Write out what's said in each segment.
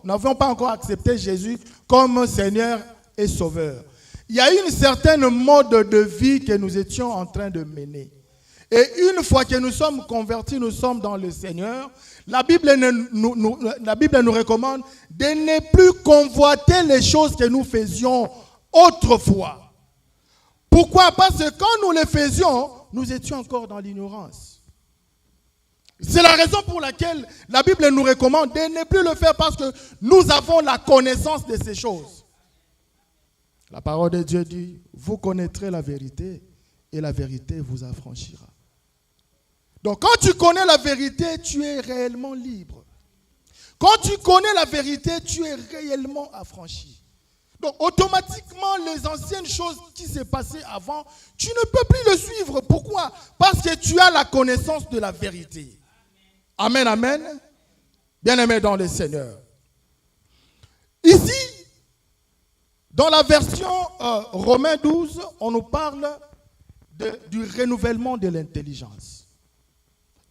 n'avions pas encore accepté Jésus comme Seigneur et Sauveur, il y a une certaine mode de vie que nous étions en train de mener. Et une fois que nous sommes convertis, nous sommes dans le Seigneur, la Bible nous recommande de ne plus convoiter les choses que nous faisions autrefois. Pourquoi? Parce que quand nous les faisions, nous étions encore dans l'ignorance. C'est la raison pour laquelle la Bible nous recommande de ne plus le faire, parce que nous avons la connaissance de ces choses. La parole de Dieu dit, vous connaîtrez la vérité et la vérité vous affranchira. Donc quand tu connais la vérité, tu es réellement libre. Quand tu connais la vérité, tu es réellement affranchi. Donc automatiquement, les anciennes choses qui s'est passées avant, tu ne peux plus le suivre. Pourquoi? Parce que tu as la connaissance de la vérité. Amen, amen. Bien-aimés dans le Seigneur. Ici, dans la version Romains 12, on nous parle du renouvellement de l'intelligence.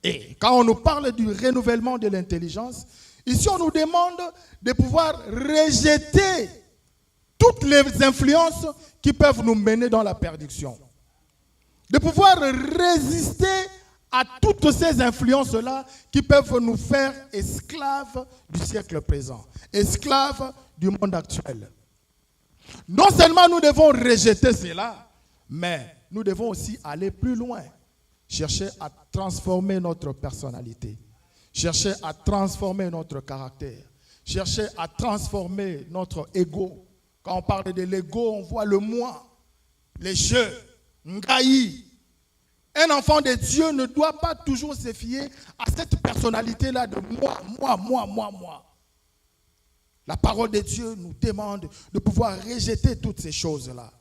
Et quand on nous parle du renouvellement de l'intelligence, ici on nous demande de pouvoir rejeter toutes les influences qui peuvent nous mener dans la perdition. De pouvoir résister à toutes ces influences-là qui peuvent nous faire esclaves du siècle présent, esclaves du monde actuel. Non seulement nous devons rejeter cela, mais nous devons aussi aller plus loin. Chercher à transformer notre personnalité. Chercher à transformer notre caractère. Chercher à transformer notre ego. Quand on parle de l'ego, on voit le moi, les jeux, ngaï. Un enfant de Dieu ne doit pas toujours se fier à cette personnalité-là de moi. La parole de Dieu nous demande de pouvoir rejeter toutes ces choses-là.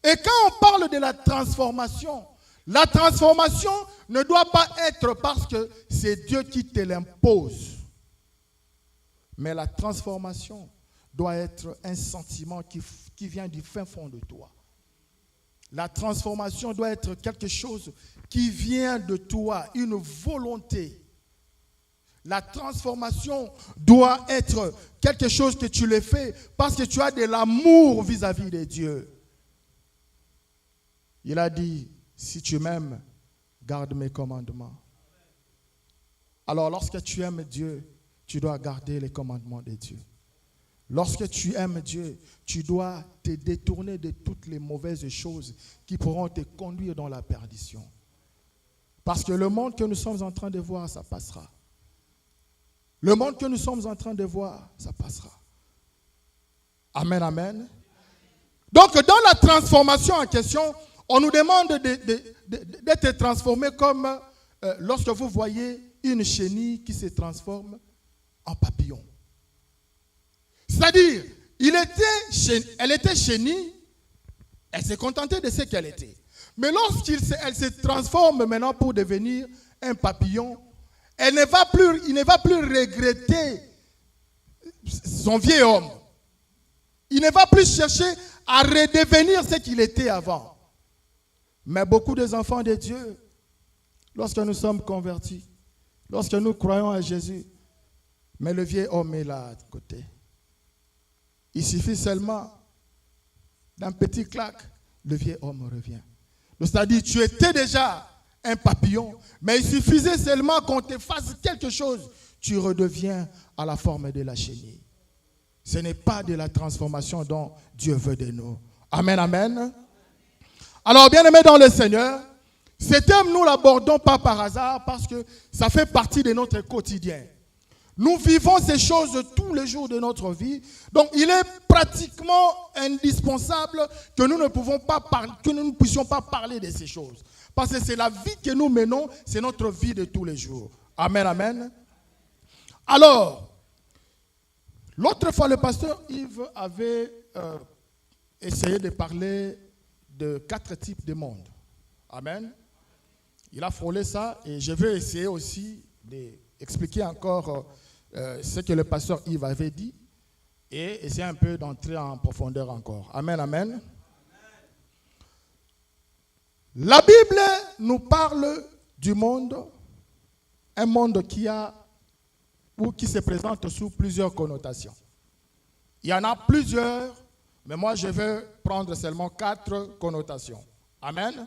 Et quand on parle de la transformation ne doit pas être parce que c'est Dieu qui te l'impose. Mais la transformation doit être un sentiment qui vient du fin fond de toi. La transformation doit être quelque chose qui vient de toi, une volonté. La transformation doit être quelque chose que tu le fais parce que tu as de l'amour vis-à-vis de Dieu. Il a dit, si tu m'aimes, garde mes commandements. Alors lorsque tu aimes Dieu, tu dois garder les commandements de Dieu. Lorsque tu aimes Dieu, tu dois te détourner de toutes les mauvaises choses qui pourront te conduire dans la perdition. Parce que le monde que nous sommes en train de voir, ça passera. Le monde que nous sommes en train de voir, ça passera. Amen, amen. Donc dans la transformation en question, on nous demande d'être transformé comme lorsque vous voyez une chenille qui se transforme en papillon. C'est-à-dire, elle était chenille, elle s'est contentée de ce qu'elle était. Mais lorsqu'elle se transforme maintenant pour devenir un papillon, il ne va plus regretter son vieil homme. Il ne va plus chercher à redevenir ce qu'il était avant. Mais beaucoup des enfants de Dieu, lorsque nous sommes convertis, lorsque nous croyons à Jésus, mais le vieil homme est là à côté. Il suffit seulement d'un petit clac, le vieil homme revient. C'est-à-dire, tu étais déjà un papillon, mais il suffisait seulement qu'on te fasse quelque chose, tu redeviens à la forme de la chenille. Ce n'est pas de la transformation dont Dieu veut de nous. Amen, amen. Alors, bien-aimés dans le Seigneur, ce thème, nous ne l'abordons pas par hasard parce que ça fait partie de notre quotidien. Nous vivons ces choses tous les jours de notre vie. Donc, il est pratiquement indispensable que nous ne puissions pas parler de ces choses. Parce que c'est la vie que nous menons, c'est notre vie de tous les jours. Amen, amen. Alors, l'autre fois, le pasteur Yves avait essayé de parler de 4 types de monde. Amen. Il a frôlé ça et je vais essayer aussi d'expliquer encore ce que le pasteur Yves avait dit et essayer un peu d'entrer en profondeur encore. Amen, amen. La Bible nous parle du monde, un monde qui a ou qui se présente sous plusieurs connotations. Il y en a plusieurs, mais moi je vais prendre seulement 4 connotations. Amen.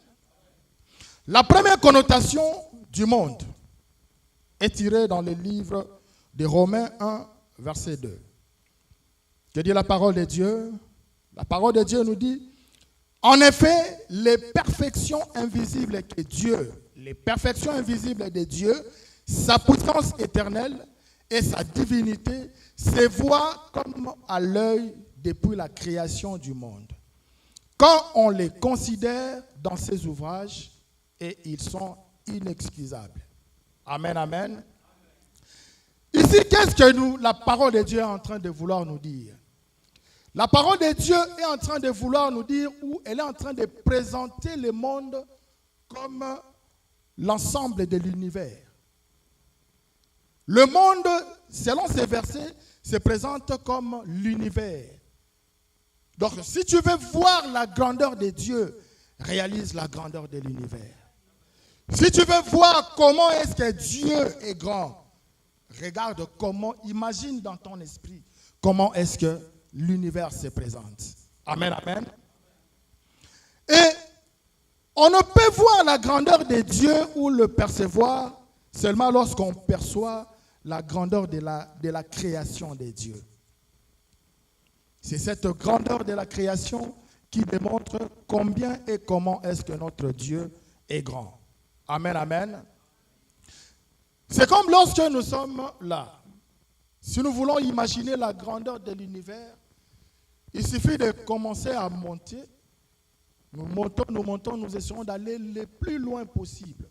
La première connotation du monde est tirée dans le livre de Romains 1, verset 2. Que dit la parole de Dieu? La parole de Dieu nous dit, en effet, les perfections invisibles de Dieu, sa puissance éternelle et sa divinité se voient comme à l'œil depuis la création du monde. Quand on les considère dans ses ouvrages, et ils sont inexcusables. Amen, amen. Ici, qu'est-ce que la parole de Dieu est en train de vouloir nous dire? La parole de Dieu est en train de vouloir nous dire, ou elle est en train de présenter le monde comme l'ensemble de l'univers. Le monde, selon ces versets, se présente comme l'univers. Donc, si tu veux voir la grandeur de Dieu, réalise la grandeur de l'univers. Si tu veux voir comment est-ce que Dieu est grand, regarde comment, imagine dans ton esprit, comment est-ce que l'univers se présente. Amen, amen. Et on ne peut voir la grandeur de Dieu ou le percevoir seulement lorsqu'on perçoit la grandeur de la création de Dieu. C'est cette grandeur de la création qui démontre combien et comment est-ce que notre Dieu est grand. Amen, amen. C'est comme lorsque nous sommes là. Si nous voulons imaginer la grandeur de l'univers, il suffit de commencer à monter. Nous montons, nous essayons d'aller le plus loin possible.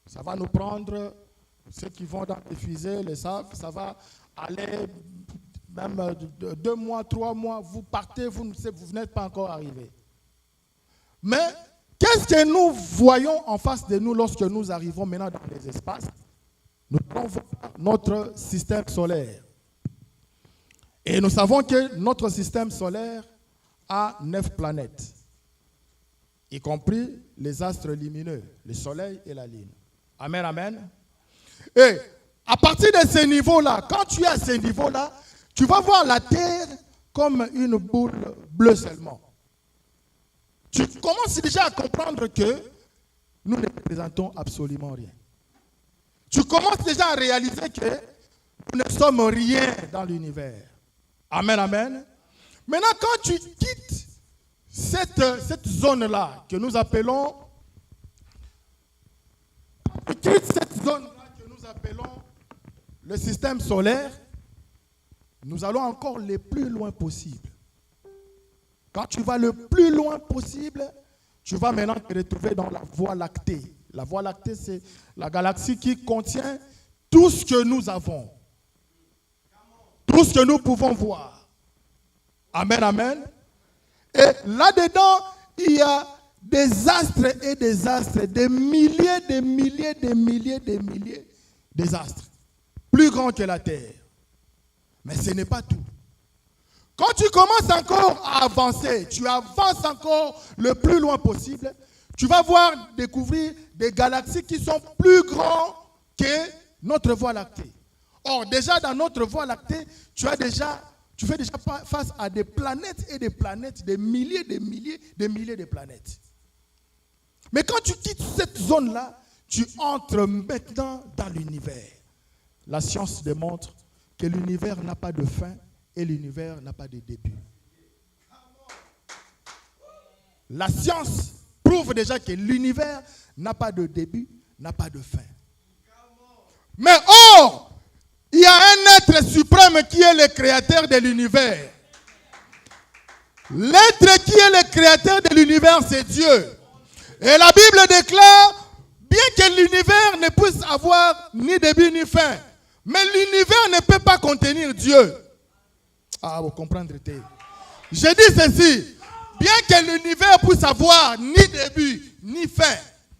Ça va nous prendre, ceux qui vont dans les fusées le savent, ça va aller même 2 mois, 3 mois, vous partez, vous n'êtes pas encore arrivé. Mais qu'est-ce que nous voyons en face de nous lorsque nous arrivons maintenant dans les espaces? Nous allons voir notre système solaire. Et nous savons que notre système solaire a 9 planètes, y compris les astres lumineux, le soleil et la lune. Amen, amen. Et à partir de ce niveau-là, quand tu es à ce niveau-là, tu vas voir la Terre comme une boule bleue seulement. Tu commences déjà à comprendre que nous ne représentons absolument rien. Tu commences déjà à réaliser que nous ne sommes rien dans l'univers. Amen, amen. Maintenant, quand tu quittes cette zone-là que nous appelons, le système solaire, nous allons encore le plus loin possible. Quand tu vas le plus loin possible, tu vas maintenant te retrouver dans la Voie lactée. La Voie lactée, c'est la galaxie qui contient tout ce que nous avons. Tout ce que nous pouvons voir. Amen, amen. Et là-dedans, il y a des astres et des astres, des milliers d'astres, plus grands que la Terre. Mais ce n'est pas tout. Quand tu commences encore à avancer, tu avances encore le plus loin possible, tu vas découvrir des galaxies qui sont plus grandes que notre Voie lactée. Or, déjà dans notre Voie lactée, tu fais déjà face à des planètes et des planètes, des milliers de planètes. Mais quand tu quittes cette zone-là, tu entres maintenant dans l'univers. La science démontre que l'univers n'a pas de fin et l'univers n'a pas de début. La science prouve déjà que l'univers n'a pas de début, n'a pas de fin. Mais or, il y a un être suprême qui est le créateur de l'univers. L'être qui est le créateur de l'univers, c'est Dieu. Et la Bible déclare, bien que l'univers ne puisse avoir ni début ni fin, mais l'univers ne peut pas contenir Dieu. Ah, vous comprendrez. Je dis ceci, bien que l'univers puisse avoir ni début ni fin,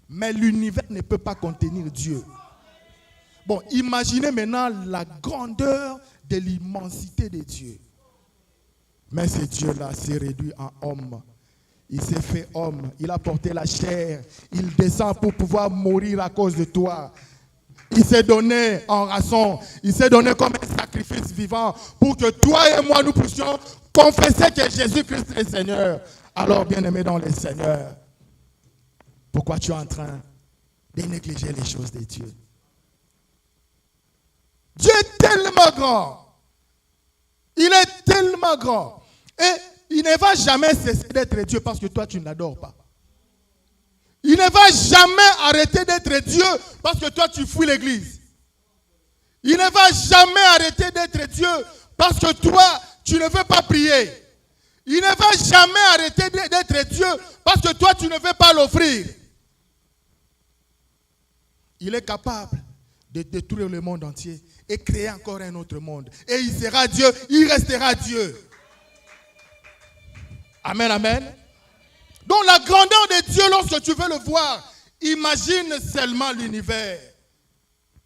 mais l'univers ne peut pas contenir Dieu. Bon, imaginez maintenant la grandeur de l'immensité de Dieu. Mais ce Dieu-là s'est réduit en homme. Il s'est fait homme. Il a porté la chair. Il descend pour pouvoir mourir à cause de toi. il s'est donné en rançon. Il s'est donné comme un sacrifice vivant pour que toi et moi, nous puissions confesser que Jésus-Christ est Seigneur. Alors, bien-aimé dans le Seigneur, pourquoi tu es en train de négliger les choses de Dieu? Dieu est tellement grand. Il est tellement grand. Et il ne va jamais cesser d'être Dieu parce que toi, tu ne l'adores pas. Il ne va jamais arrêter d'être Dieu parce que toi, tu fuis l'église. Il ne va jamais arrêter d'être Dieu parce que toi, tu ne veux pas prier. Il ne va jamais arrêter d'être Dieu parce que toi, tu ne veux pas l'offrir. Il est capable de détruire le monde entier et créer encore un autre monde. Et il sera Dieu, il restera Dieu. Amen, amen. Donc la grandeur de Dieu, lorsque tu veux le voir, imagine seulement l'univers.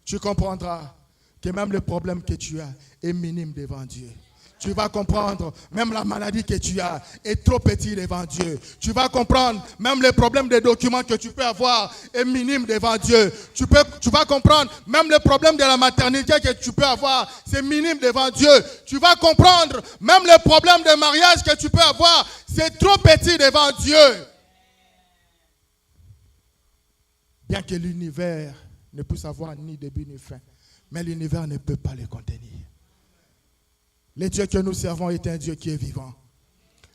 Tu comprendras que même le problème que tu as est minime devant Dieu. Tu vas comprendre, même la maladie que tu as est trop petite devant Dieu. Tu vas comprendre, même les problèmes de documents que tu peux avoir est minime devant Dieu. Tu vas comprendre, même le problème de la maternité que tu peux avoir, c'est minime devant Dieu. Tu vas comprendre, même le problème de mariage que tu peux avoir, c'est trop petit devant Dieu. Bien que l'univers ne puisse avoir ni début ni fin, mais l'univers ne peut pas le contenir. Le Dieu que nous servons est un Dieu qui est vivant.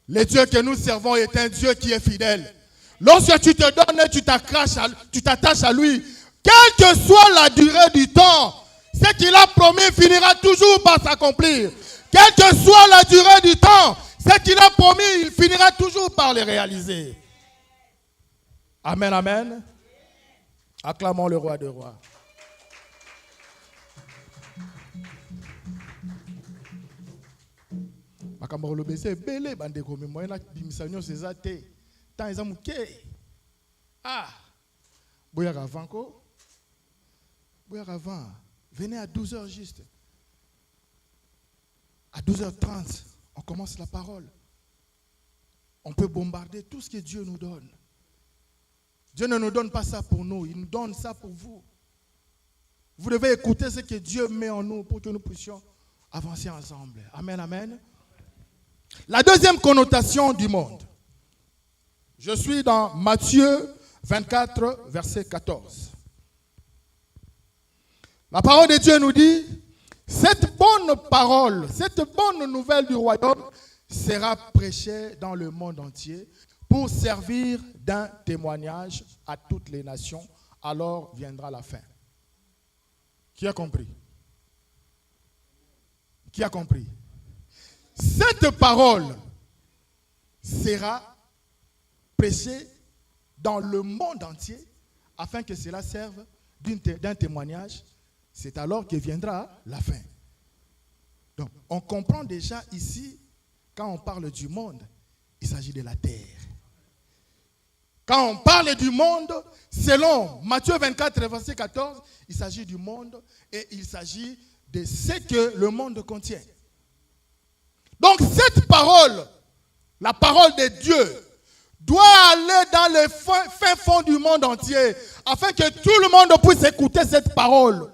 Le Dieu que nous servons est un Dieu qui est fidèle. Lorsque tu te donnes et tu t'attaches à lui, quelle que soit la durée du temps, ce qu'il a promis finira toujours par s'accomplir. Quelle que soit la durée du temps, ce qu'il a promis, il finira toujours par le réaliser. Amen, amen. Acclamons le roi des rois. Makambo lobese belé bandeko mais moyen na bimisanyo sezate tant ils amuke ah boya avant venez à 12h juste à 12h30 on commence la parole. On peut bombarder tout ce que Dieu nous donne. Dieu ne nous donne pas ça pour nous, il nous donne ça pour vous. Vous devez écouter ce que Dieu met en nous pour que nous puissions avancer ensemble. Amen, amen. La deuxième connotation du monde. Je suis dans Matthieu 24, verset 14. La parole de Dieu nous dit, cette bonne parole, cette bonne nouvelle du royaume sera prêchée dans le monde entier pour servir d'un témoignage à toutes les nations. Alors viendra la fin. Qui a compris? Qui a compris? Cette parole sera prêchée dans le monde entier afin que cela serve d'un témoignage. C'est alors que viendra la fin. Donc, on comprend déjà ici, quand on parle du monde, il s'agit de la terre. Quand on parle du monde, selon Matthieu 24, verset 14, il s'agit du monde et il s'agit de ce que le monde contient. Donc cette parole, la parole de Dieu, doit aller dans le fin fond du monde entier afin que tout le monde puisse écouter cette parole.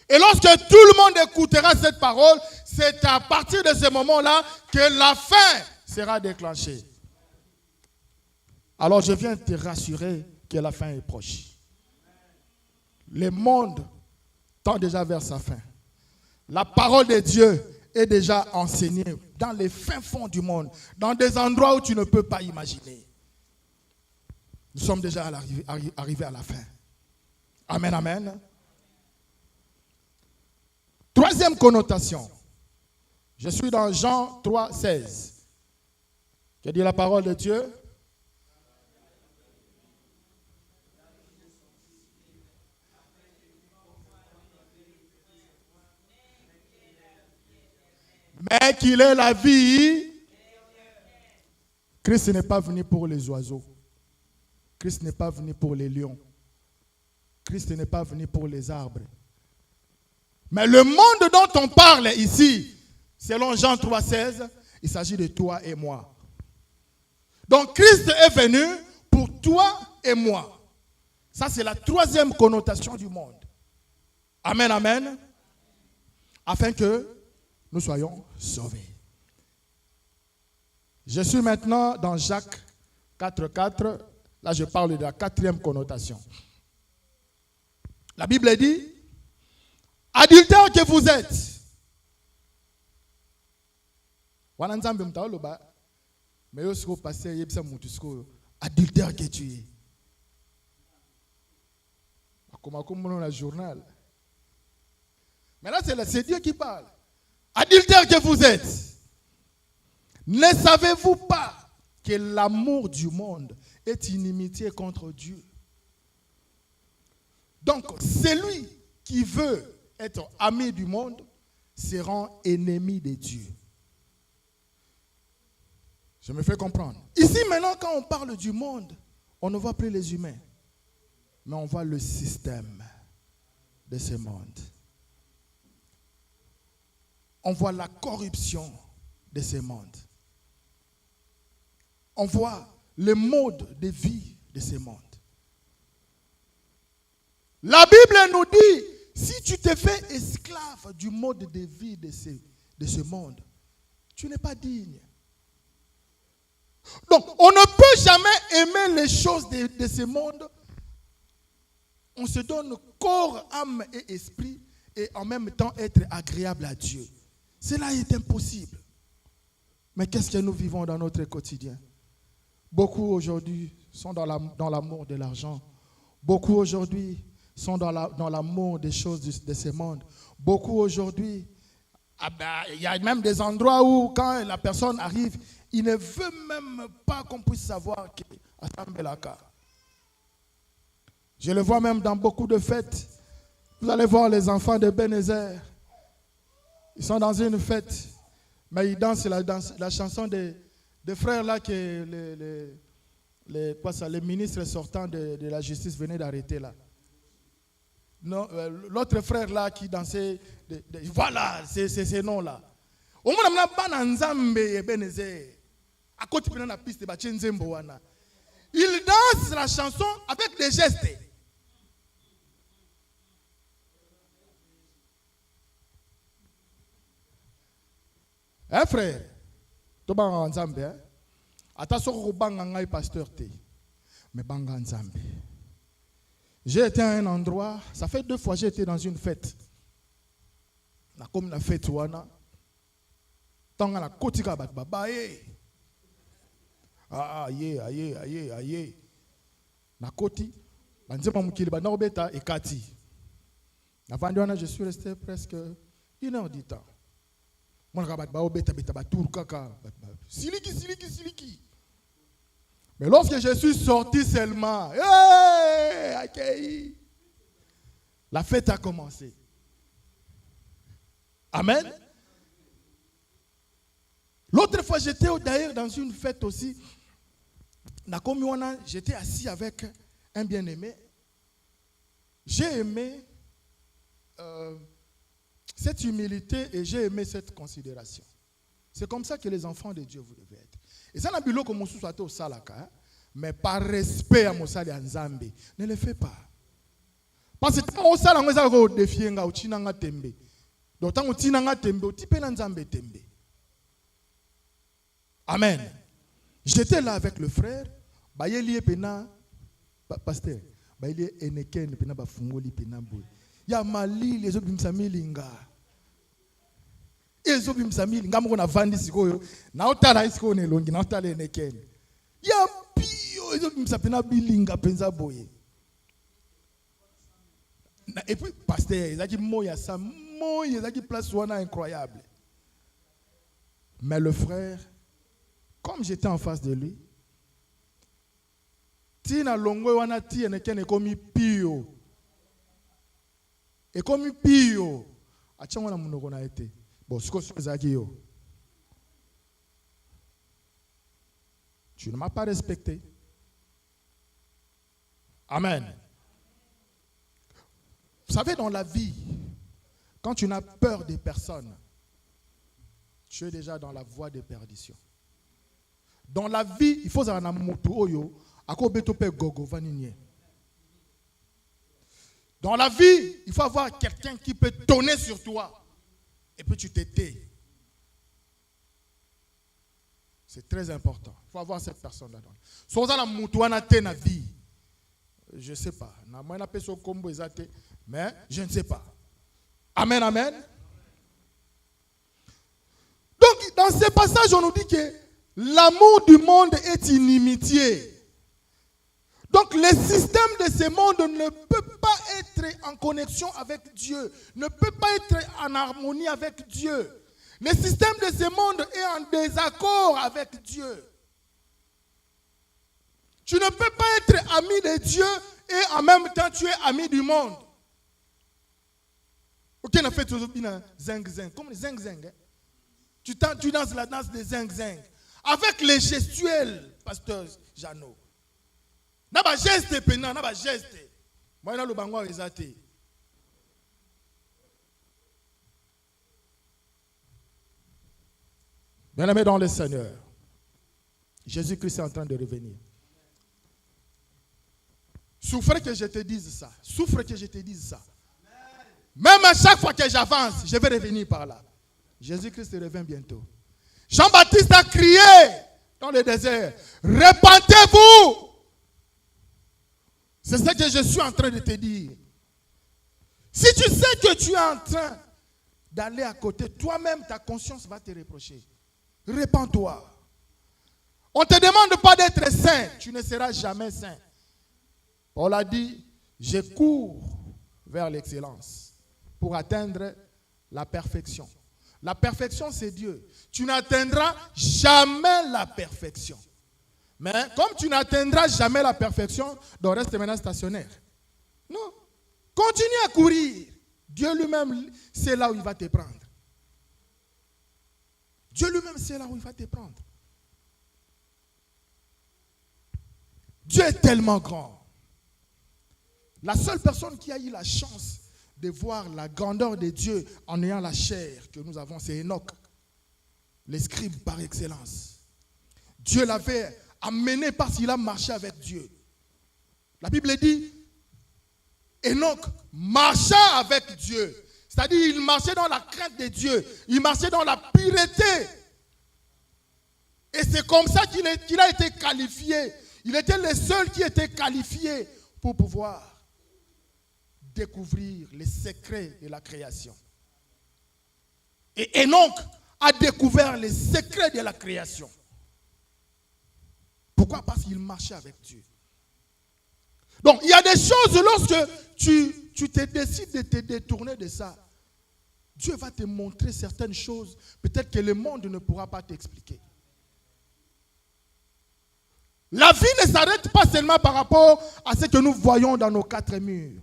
Et lorsque tout le monde écoutera cette parole, c'est à partir de ce moment-là que la fin sera déclenchée. Alors je viens te rassurer que la fin est proche. Le monde tend déjà vers sa fin. La parole de Dieu est déjà enseignée dans les fins fonds du monde, dans des endroits où tu ne peux pas imaginer. Nous sommes déjà arrivés à la fin. Amen, amen. Troisième connotation. Je suis dans Jean 3, 16. Qui dit la parole de Dieu? Mais qu'il est la vie. Christ n'est pas venu pour les oiseaux. Christ n'est pas venu pour les lions. Christ n'est pas venu pour les arbres. Mais le monde dont on parle ici, selon Jean 3,16, il s'agit de toi et moi. Donc Christ est venu pour toi et moi. Ça, c'est la troisième connotation du monde. Amen, amen. Afin que nous soyons sauvés. Je suis maintenant dans Jacques 4,4. Là, je parle de la 4e connotation. La Bible dit, adultères que vous êtes. Adultère que tu es. Comme dans le journal. Mais là, c'est Dieu qui parle. Adultère que vous êtes. Ne savez-vous pas que l'amour du monde est inimitié contre Dieu? Donc, celui qui veut être ami du monde se rend ennemi de Dieu. Je me fais comprendre. Ici, maintenant, quand on parle du monde, on ne voit plus les humains, mais on voit le système de ce monde. On voit la corruption de ce monde. On voit le mode de vie de ce monde. La Bible nous dit, si tu te fais esclave du mode de vie de ce monde, tu n'es pas digne. Donc, on ne peut jamais aimer les choses de ce monde. On se donne corps, âme et esprit et en même temps être agréable à Dieu. Cela est impossible. Mais qu'est-ce que nous vivons dans notre quotidien? Beaucoup aujourd'hui sont dans l'amour de l'argent. Beaucoup aujourd'hui sont dans l'amour des choses de ce monde. Beaucoup aujourd'hui, il y a même des endroits où quand la personne arrive, il ne veut même pas qu'on puisse savoir qu'il est à la. Je le vois même dans beaucoup de fêtes. Vous allez voir les enfants de Bénézer. Ils sont dans une fête, mais ils dansent la chanson des frères là que les ministres sortants de la justice venaient d'arrêter là. L'autre frère là qui dansait, voilà, c'est ces noms là. Au moins, il danse la chanson avec des gestes. Hein, frère? Tu banga nzambe, hein? Attention ko banga ngai pasteur te. Mais banga nzambe. J'ai été à un endroit, ça fait 2 fois j'ai été dans une fête. Na comme la fête wana. Tanga na kotika bat baba eh. Aye. Na koti, banzema mukili ba na obeta ekati. Na vandi wana je suis resté presque 1 heure du temps. Mais lorsque je suis sorti seulement, la fête a commencé. Amen. L'autre fois, j'étais d'ailleurs dans une fête aussi. J'étais assis avec un bien-aimé. J'ai aimé cette humilité et j'ai aimé cette considération. C'est comme ça que les enfants de Dieu vous devez être. Et ça n'a pas comme soit au salaka, mais par respect à Mosali Nzambe, ne le fais pas. Parce que quand on sala on va défier nga utinanga tembe. Donc tant utinanga tembe, utipe na Nzambe tembe. Amen. J'étais là avec le frère, bayeli pena pasteur, bayeli eneken pena ba fungoli pena boy. Ya mali les obimsamilinga. Ezo bimsamilinga moko na vandi sikoyo. Na otala isiko ne longi na otala eneken. Ya pio ezo bimsapena bilinga penza boye. Et puis pasteur, il a dit moya ça moya, il a dit place wana incroyable. Mais le frère, comme j'étais en face de lui, tina longo wana ti eneken ekomi pio. Et comme pio, achangwa na munoko na été. Bon, ce que c'est yo. Tu ne m'as pas respecté. Amen. Vous savez, dans la vie, quand tu n'as peur des personnes, tu es déjà dans la voie de perdition. Dans la vie, il faut savoir na moto oyo, ako beto pe gogo vaninye. Dans la vie, il faut avoir quelqu'un qui peut tonner sur toi. Et puis tu te tais. C'est très important. Il faut avoir cette personne-là. Si vous avez la vie, je ne sais pas. Mais je ne sais pas. Amen, amen. Donc, dans ce passage, on nous dit que l'amour du monde est inimitié. Donc, le système de ce monde ne peut pas être en connexion avec Dieu, ne peut pas être en harmonie avec Dieu. Le système de ce monde est en désaccord avec Dieu. Tu ne peux pas être ami de Dieu et en même temps tu es ami du monde. Ok, on a fait toujours bien zing zing, comme les zing zing. Tu danses la danse des zing zing avec les gestuels, pasteur Jeannot. N'a pas geste pénal, n'a pas geste. Moi na le bango exaté. Bien-aimé dans le Seigneur, Jésus-Christ est en train de revenir. Souffre que je te dise ça. Souffre que je te dise ça. Même à chaque fois que j'avance, je vais revenir par là. Jésus-Christ revient bientôt. Jean-Baptiste a crié dans le désert, repentez-vous. C'est ce que je suis en train de te dire. Si tu sais que tu es en train d'aller à côté, toi-même, ta conscience va te reprocher. Répands-toi. On ne te demande pas d'être saint. Tu ne seras jamais saint. Paul a dit, je cours vers l'excellence pour atteindre la perfection. La perfection, c'est Dieu. Tu n'atteindras jamais la perfection. Mais comme tu n'atteindras jamais la perfection, donc reste maintenant stationnaire. Non. Continue à courir. Dieu lui-même, c'est là où il va te prendre. Dieu lui-même, c'est là où il va te prendre. Dieu est tellement grand. La seule personne qui a eu la chance de voir la grandeur de Dieu en ayant la chair que nous avons, c'est Enoch, le scribe par excellence. Dieu l'avait amené parce qu'il a marché avec Dieu. La Bible dit, Enoch marcha avec Dieu. C'est-à-dire, il marchait dans la crainte de Dieu. Il marchait dans la pureté. Et c'est comme ça qu'il a été qualifié. Il était le seul qui était qualifié pour pouvoir découvrir les secrets de la création. Et Enoch a découvert les secrets de la création. Pourquoi? Parce qu'il marchait avec Dieu. Donc, il y a des choses, lorsque tu te décides de te détourner de ça, Dieu va te montrer certaines choses, peut-être que le monde ne pourra pas t'expliquer. La vie ne s'arrête pas seulement par rapport à ce que nous voyons dans nos quatre murs.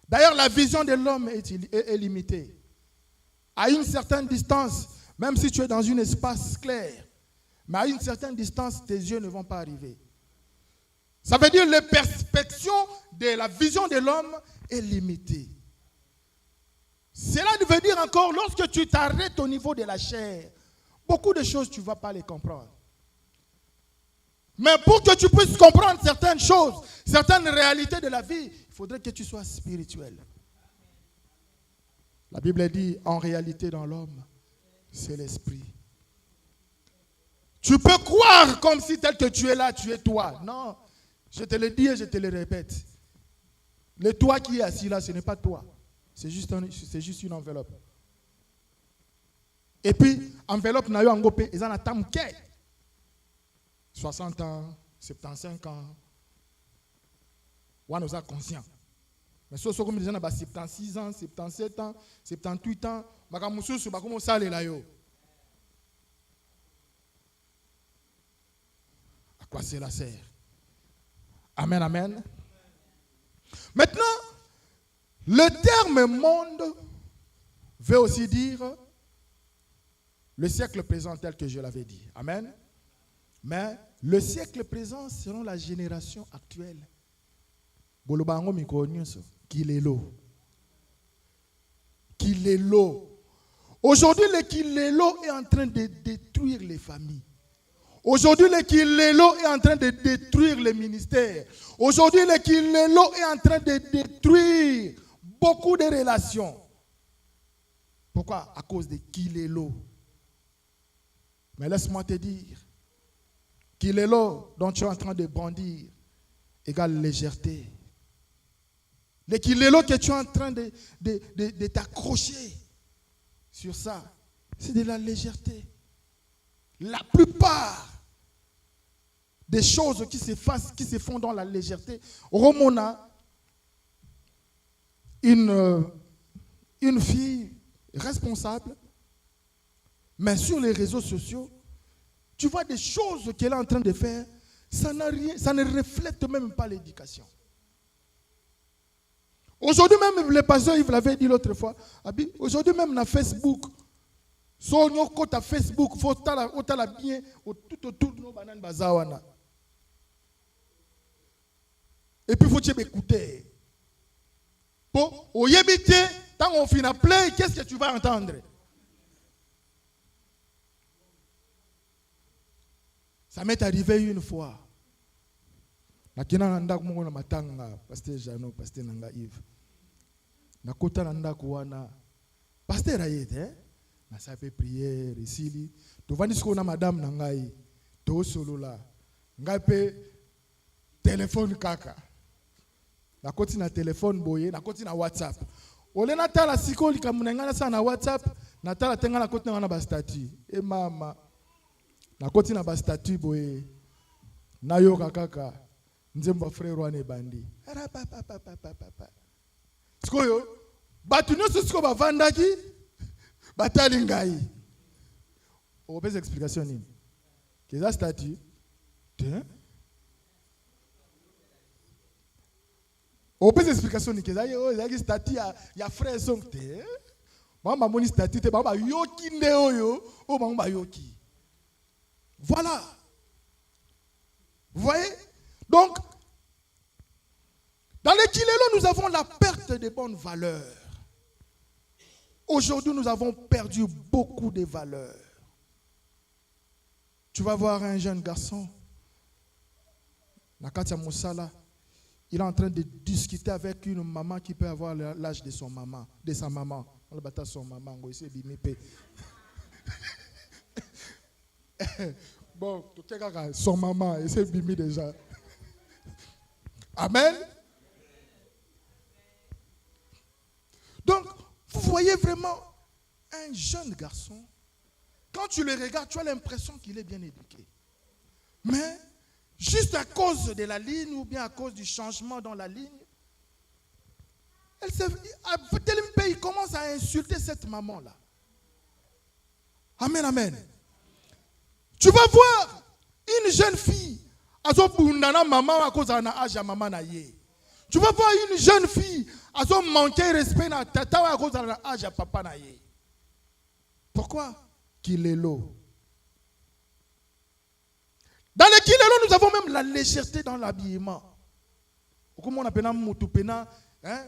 D'ailleurs, la vision de l'homme est limitée. À une certaine distance, même si tu es dans un espace clair, mais à une certaine distance, tes yeux ne vont pas arriver. Ça veut dire que la perspective de la vision de l'homme est limitée. Cela veut dire encore, lorsque tu t'arrêtes au niveau de la chair, beaucoup de choses, tu ne vas pas les comprendre. Mais pour que tu puisses comprendre certaines choses, certaines réalités de la vie, il faudrait que tu sois spirituel. La Bible dit, en réalité dans l'homme, c'est l'esprit. Tu peux croire comme si tel que tu es là, tu es toi. Non, je te le dis et je te le répète. Le toi qui est assis là, ce n'est pas toi. C'est juste une enveloppe. Et puis, enveloppe n'a eu en gopé, ils en attendent 60 ans, 75 ans. On nous a conscient. Mais si on a 76 ans, 77 ans, 78 ans, on va commencer à aller là. À quoi cela sert? Amen, amen. Maintenant, le terme monde veut aussi dire le siècle présent tel que je l'avais dit. Amen. Mais le siècle présent selon la génération actuelle. Kilelo. Aujourd'hui, le Kilelo est en train de détruire les familles. Aujourd'hui, le Kilelo est en train de détruire les ministères. Aujourd'hui, le Kilelo est en train de détruire beaucoup de relations. Pourquoi? À cause de Kilelo. Mais laisse-moi te dire, Kilelo dont tu es en train de brandir égale légèreté. Le Kilelo que tu es en train de t'accrocher sur ça, c'est de la légèreté. La plupart des choses qui se font dans la légèreté, Romona, une fille responsable, mais sur les réseaux sociaux, tu vois des choses qu'elle est en train de faire, ça ne reflète même pas l'éducation. Aujourd'hui même, le pasteur, il l'avait dit l'autre fois, aujourd'hui même dans Facebook, sur notre Facebook, il faut bien tout autour de nos bananes bazawana. Et puis il faut écouter. Bon, au yébité, quand on finit à play, qu'est-ce que tu vas entendre? Ça m'est arrivé une fois. Nakina nanda kumona matanga, pasteur Jano, pasteur Nanga Yves. Nakota nanda kuwana, pasteur Ayete, na sape prière ici. Tu vas dire qu'on a madame Nangai, to solo là. Ngape téléphone kaka. Nakoti na téléphone boye, nakoti na WhatsApp. Ole natala siko likamunengana sana na WhatsApp, natala tenga na koti na ba statut. E mama. Nakoti na ba statut boye. Nayo kaka. Nzemba frère wane bandi. Ara papa. Sikoyo, batu nyoso siko bavandaki, batali ngai. O pesa explication nini? Keza statut. O pesa explication nini? Keza yo statut ya frère sonkte. Mama moni statut te baba yoki nde oyo, o mama yoki. Voilà. Vous voyez? Donc, dans les Kilelo, nous avons la perte de bonnes valeurs. Aujourd'hui, nous avons perdu beaucoup de valeurs. Tu vas voir un jeune garçon, Nakatia Moussala, il est en train de discuter avec une maman qui peut avoir l'âge de sa maman. On le bat son maman, bon, son maman, il s'est bimé déjà. Amen. Donc, vous voyez vraiment un jeune garçon, quand tu le regardes, tu as l'impression qu'il est bien éduqué. Mais, juste à cause de la ligne ou bien à cause du changement dans la ligne, il commence à insulter cette maman-là. Amen, amen. Tu vas voir une jeune fille, tu vas voir une jeune fille, elle a manqué respect à tata à cause de l'âge à papa na ye. Pourquoi? Kilelo. Dans le Kilelo, nous avons même la légèreté dans l'habillement. Comme on appelle Moutupena, hein?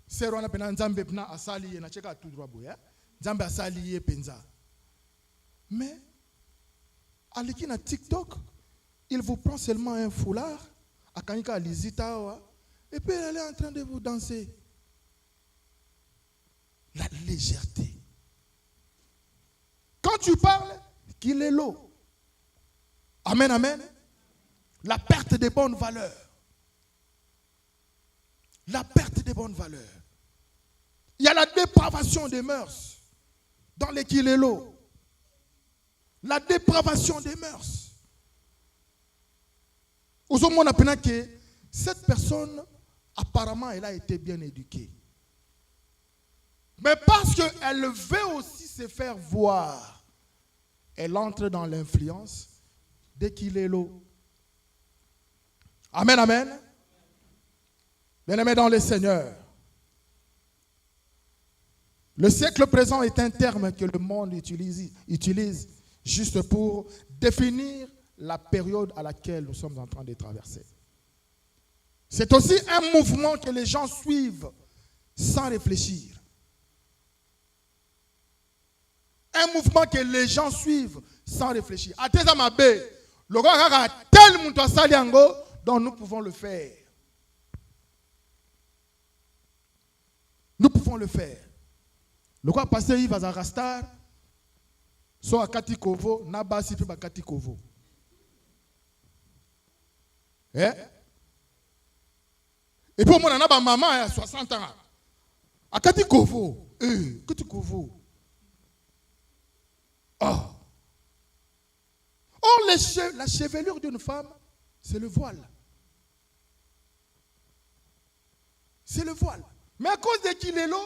C'est on appelle Nzambe pena asali na cheka tout droit boya. Nzambe asali penza. Mais à l'équipe TikTok, il vous prend seulement un foulard, à Kanika Lizita, et puis elle est en train de vous danser. La légèreté. Quand tu parles, qu'il est l'eau. Amen, amen. La perte des bonnes valeurs. La perte des bonnes valeurs. Il y a la dépravation des mœurs dans les qu'il est l'eau. La dépravation des mœurs. Aujourd'hui, on a que cette personne, apparemment, elle a été bien éduquée. Mais parce qu'elle veut aussi se faire voir, elle entre dans l'influence dès qu'il est l'eau. Amen, amen. Bien-aimés dans le Seigneur. Le siècle présent est un terme que le monde utilise juste pour définir la période à laquelle nous sommes en train de traverser. C'est aussi un mouvement que les gens suivent sans réfléchir. Un mouvement que les gens suivent sans réfléchir. Le gars a tel monde asali yango, donc nous pouvons le faire. Nous pouvons le faire. Le gars passer il va à Rastar, soit à Katikovo, Nabasi puis à Katikovo. Eh? Et puis moi, on a maman à 60 ans. À Katikovo. Katikovo. Oh. Or, la chevelure d'une femme, c'est le voile. C'est le voile. Mais à cause de Kilelo,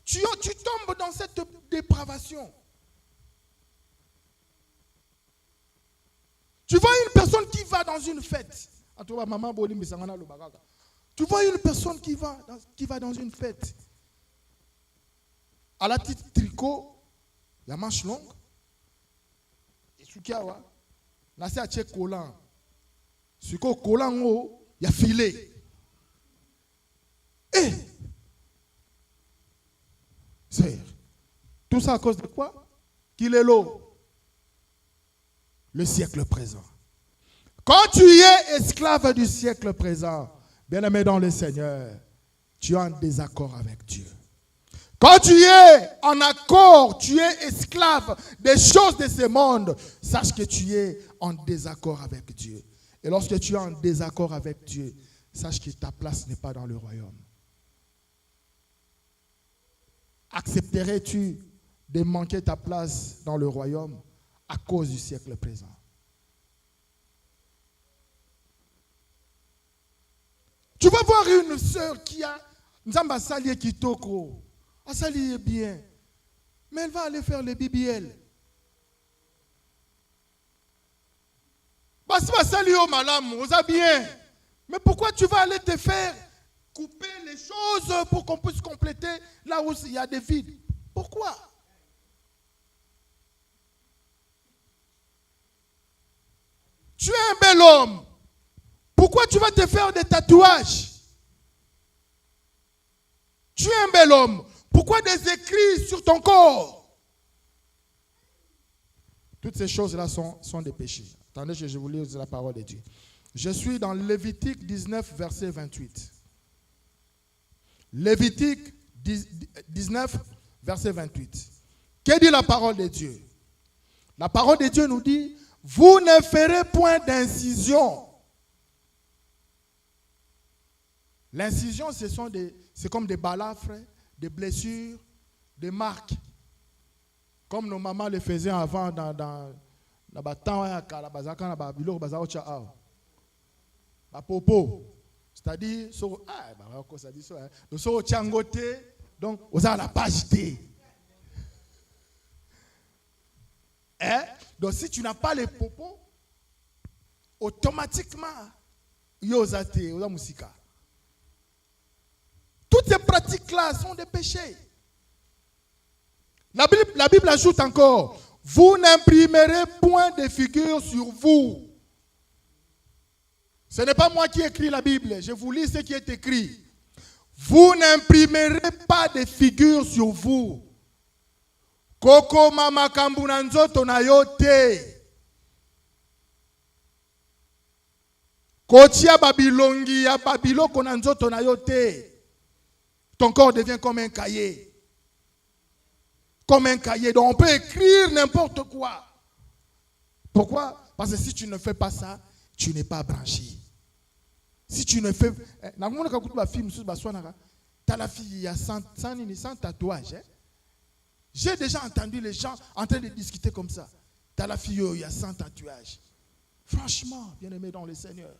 tu tombes dans cette dépravation. Tu vois une personne qui va dans une fête. Tu vois une personne qui va dans une fête. À la petite tricot, il y a manche longue. Et Sukiawa, là c'est à tchèque collant. Ce qu'on collant, il y a filet. Et c'est tout ça à cause de quoi? Qu'il est l'eau. Le siècle présent. Quand tu es esclave du siècle présent, bien-aimé dans le Seigneur, tu es en désaccord avec Dieu. Quand tu es en accord, tu es esclave des choses de ce monde, sache que tu es en désaccord avec Dieu. Et lorsque tu es en désaccord avec Dieu, sache que ta place n'est pas dans le royaume. Accepterais-tu de manquer ta place dans le royaume à cause du siècle présent? Tu vas voir une sœur qui a Nzamba Salié Kitoko. Ah, Sali est bien. Mais elle va aller faire le BBL. Parce que Sali au malam, on a bien. Mais pourquoi tu vas aller te faire couper les choses pour qu'on puisse compléter là où il y a des vides? Pourquoi? Tu es un bel homme. Pourquoi tu vas te faire des tatouages? Tu es un bel homme. Pourquoi des écrits sur ton corps? Toutes ces choses-là sont des péchés. Attendez que je vous lise la parole de Dieu. Je suis dans Lévitique 19, verset 28. Lévitique 19, verset 28. Que dit la parole de Dieu? La parole de Dieu nous dit, vous ne ferez point d'incision. L'incision, c'est comme des balafres, des blessures, des marques. Comme nos mamans le faisaient avant dans le temps c'est-à-dire, donc, on a la page T. Donc, si tu n'as pas les popos, automatiquement, il y a musica. Toutes ces pratiques-là sont des péchés. La Bible ajoute encore, vous n'imprimerez point de figures sur vous. Ce n'est pas moi qui écris la Bible, je vous lis ce qui est écrit. Vous n'imprimerez pas de figures sur vous. Koko mama kambuna nzoto na yote. Kotia babilongi ya babiloko na nzoto na yote. Ton corps devient comme un cahier. Comme un cahier. Donc on peut écrire n'importe quoi. Pourquoi? Parce que si tu ne fais pas ça, tu n'es pas branché. Si tu ne fais... T'as la fille, il y a 100 tatouages. J'ai déjà entendu les gens en train de discuter comme ça. T'as la fille, il y a 100 tatouages. Franchement, bien-aimé dans le Seigneur.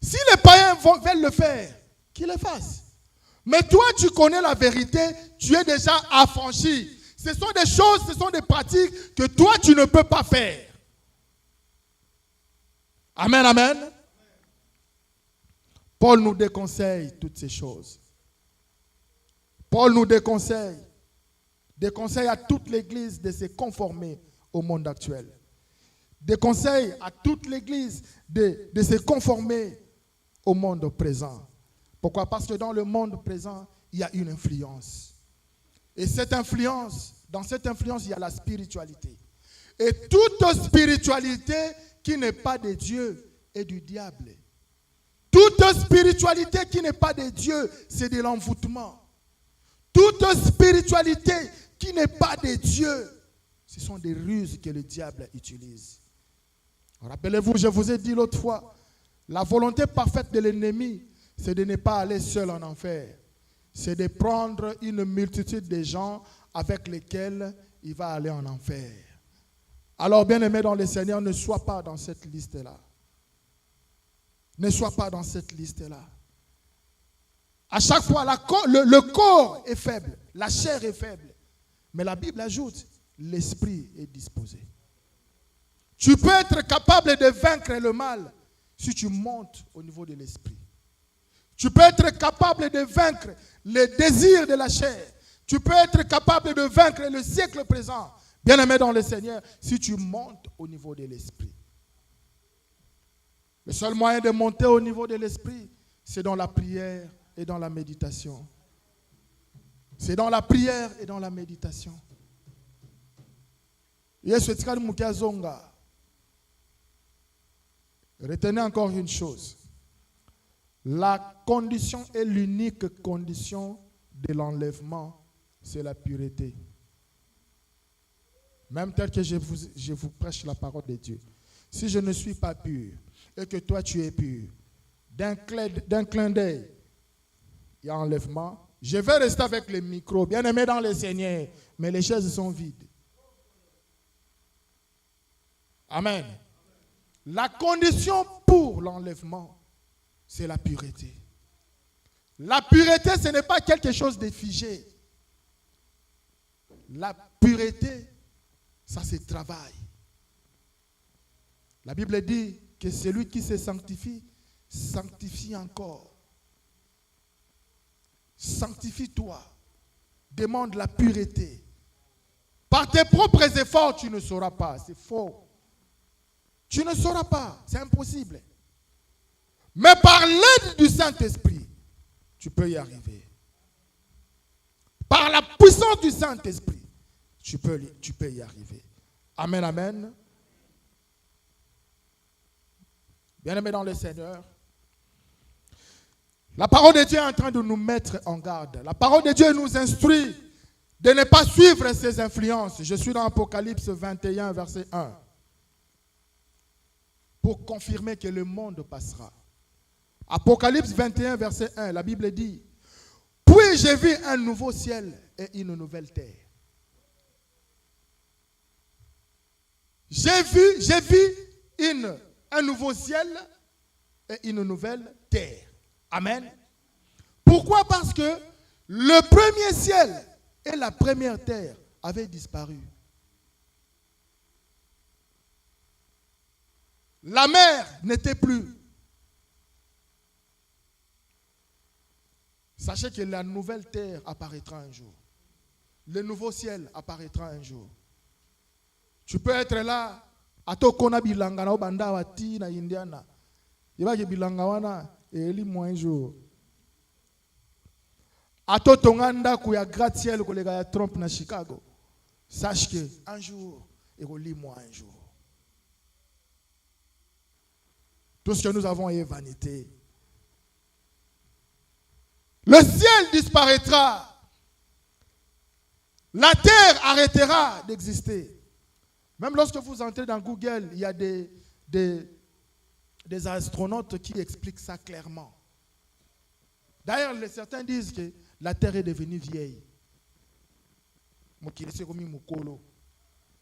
Si les païens veulent le faire, qu'ils le fassent. Mais toi, tu connais la vérité, tu es déjà affranchi. Ce sont des choses, ce sont des pratiques que toi, tu ne peux pas faire. Amen, amen. Paul nous déconseille toutes ces choses. Paul nous déconseille à toute l'Église de se conformer au monde actuel. Déconseille à toute l'Église de se conformer au monde présent. Pourquoi? Parce que dans le monde présent, il y a une influence. Et cette influence, dans cette influence, il y a la spiritualité. Et toute spiritualité qui n'est pas de Dieu est du diable. Toute spiritualité qui n'est pas de Dieu, c'est de l'envoûtement. Toute spiritualité qui n'est pas de Dieu, ce sont des ruses que le diable utilise. Rappelez-vous, je vous ai dit l'autre fois, la volonté parfaite de l'ennemi, c'est de ne pas aller seul en enfer. C'est de prendre une multitude de gens avec lesquels il va aller en enfer. Alors, bien-aimé dans le Seigneur, ne sois pas dans cette liste-là. Ne sois pas dans cette liste-là. À chaque fois, le corps est faible, la chair est faible. Mais la Bible ajoute, l'esprit est disposé. Tu peux être capable de vaincre le mal si tu montes au niveau de l'esprit. Tu peux être capable de vaincre les désirs de la chair. Tu peux être capable de vaincre le siècle présent, bien-aimé dans le Seigneur, si tu montes au niveau de l'esprit. Le seul moyen de monter au niveau de l'esprit, c'est dans la prière et dans la méditation. C'est dans la prière et dans la méditation. Retenez encore une chose. La condition et l'unique condition de l'enlèvement, c'est la pureté. Même tel que je vous prêche la parole de Dieu. Si je ne suis pas pur et que toi tu es pur, d'un clin d'œil, il y a enlèvement. Je vais rester avec les micros, bien aimé dans le Seigneur, mais les chaises sont vides. Amen. La condition pour l'enlèvement, c'est la pureté. La pureté, ce n'est pas quelque chose de figé. La pureté, ça se travaille. La Bible dit que celui qui se sanctifie, sanctifie encore. Sanctifie-toi. Demande la pureté. Par tes propres efforts, tu ne sauras pas. C'est faux. Tu ne sauras pas. C'est impossible. Mais par l'aide du Saint-Esprit, tu peux y arriver. Par la puissance du Saint-Esprit, tu peux y arriver. Amen, amen. Bien-aimés dans le Seigneur, la parole de Dieu est en train de nous mettre en garde. La parole de Dieu nous instruit de ne pas suivre ses influences. Je suis dans Apocalypse 21, verset 1. Pour confirmer que le monde passera. Apocalypse 21, verset 1, la Bible dit, « Puis j'ai vu un nouveau ciel et une nouvelle terre. » J'ai vu un nouveau ciel et une nouvelle terre. Amen. Pourquoi? Parce que le premier ciel et la première terre avaient disparu. La mer n'était plus. Sachez que la nouvelle terre apparaîtra un jour. Le nouveau ciel apparaîtra un jour. Tu peux être là, atokona bilanga na obanda wati na Indiana. Yebaki bilanga wana eli mo un jour. Atotonganda kuya gratte-ciel kolega ya Trump na Chicago. Sache que un jour et moi un jour. Tout ce que nous avons est vanité. Le ciel disparaîtra. La terre arrêtera d'exister. Même lorsque vous entrez dans Google, il y a des astronautes qui expliquent ça clairement. D'ailleurs, certains disent que la terre est devenue vieille.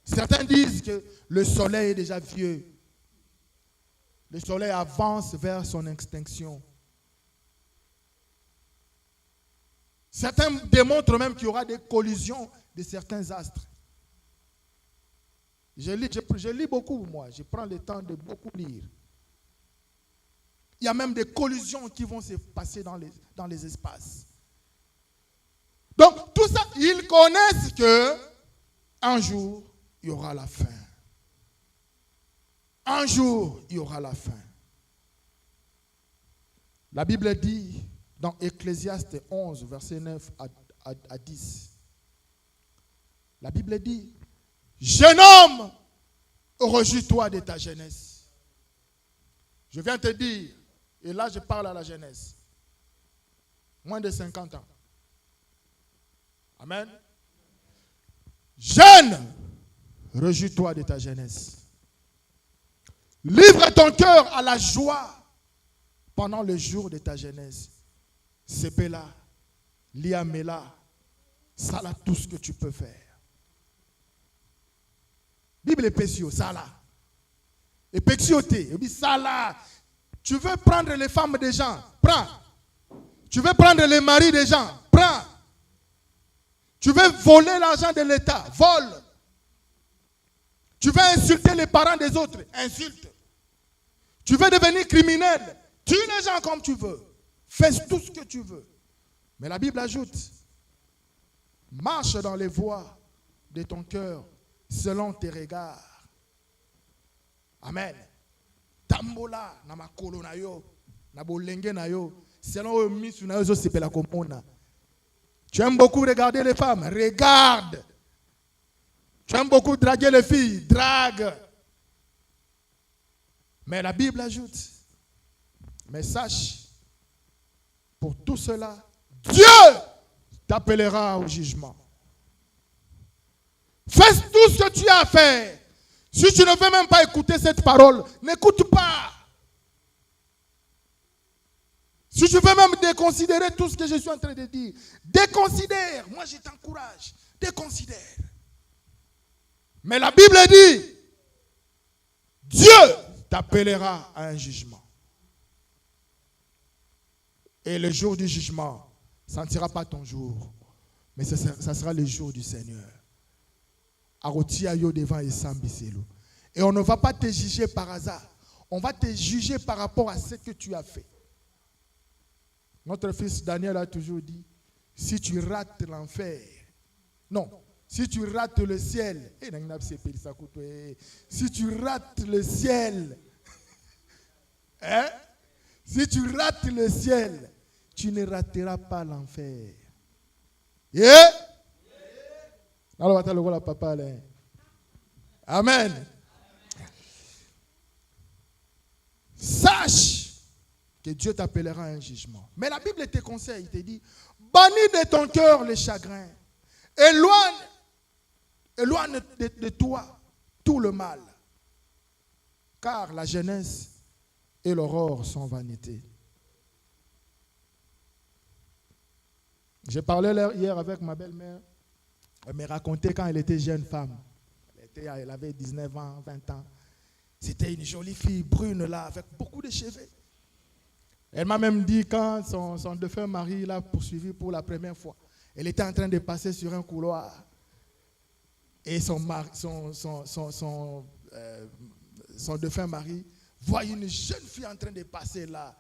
Certains disent que le soleil est déjà vieux. Le soleil avance vers son extinction. Certains démontrent même qu'il y aura des collisions de certains astres. Je lis beaucoup, moi. Je prends le temps de beaucoup lire. Il y a même des collisions qui vont se passer dans les espaces. Donc, tout ça, ils connaissent qu'un jour, il y aura la fin. Un jour, il y aura la fin. La Bible dit, dans Ecclésiaste 11, verset 9 à 10, la Bible dit, « Jeune homme, réjouis-toi de ta jeunesse. Je viens te dire, et là je parle à la jeunesse, moins de 50 ans. Amen. Jeune, réjouis-toi de ta jeunesse. Livre ton cœur à la joie pendant le jour de ta jeunesse. Sepela, liamela, ça là tout ce que tu peux faire. Bible est pécio, ça là. Et pécioté, ça là. Tu veux prendre les femmes des gens, prends. Tu veux prendre les maris des gens, prends. Tu veux voler l'argent de l'État, vole. Tu veux insulter les parents des autres, insulte. Tu veux devenir criminel, tue les gens comme tu veux. Fais tout ce que tu veux. Mais la Bible ajoute, marche dans les voies de ton cœur selon tes regards. Amen. Tambola na makolo na yo, na bolenge na yo, selon misu na yo zo sepela komona. Tu aimes beaucoup regarder les femmes, regarde. Tu aimes beaucoup draguer les filles, drague. Mais la Bible ajoute, mais sache, pour tout cela, Dieu t'appellera au jugement. Fais tout ce que tu as à faire. Si tu ne veux même pas écouter cette parole, n'écoute pas. Si tu veux même déconsidérer tout ce que je suis en train de dire, déconsidère. Moi, je t'encourage. Déconsidère. Mais la Bible dit, Dieu t'appellera à un jugement. Et le jour du jugement, ça ne sera pas ton jour, mais ça sera le jour du Seigneur. Et on ne va pas te juger par hasard. On va te juger par rapport à ce que tu as fait. Notre fils Daniel a toujours dit, si tu rates l'enfer, non, si tu rates le ciel, si tu rates le ciel, hein? Si tu rates le ciel, tu ne rateras pas l'enfer. Yeah? Amen. Sache que Dieu t'appellera à un jugement. Mais la Bible te conseille, il te dit, bannis de ton cœur les chagrins. Éloigne de toi tout le mal. Car la jeunesse et l'aurore sont vanité. J'ai parlé hier avec ma belle-mère. Elle me racontait quand elle était jeune femme. Elle avait 19 ans, 20 ans. C'était une jolie fille brune là, avec beaucoup de cheveux. Elle m'a même dit quand son défunt mari l'a poursuivi pour la première fois. Elle était en train de passer sur un couloir. Et son défunt mari voit une jeune fille en train de passer là.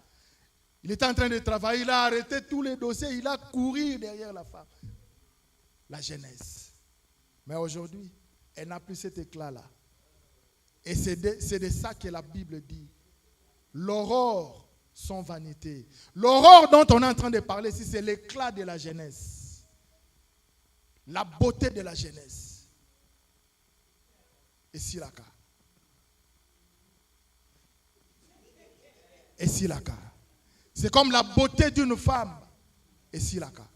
Il était en train de travailler, il a arrêté tous les dossiers, il a couru derrière la femme. La jeunesse. Mais aujourd'hui, elle n'a plus cet éclat-là. Et c'est de ça que la Bible dit. L'aurore sont vanité. L'aurore dont on est en train de parler ici, c'est l'éclat de la jeunesse. La beauté de la jeunesse. Et si la cas. Et si la cas. C'est comme la beauté d'une femme. Et si la cas.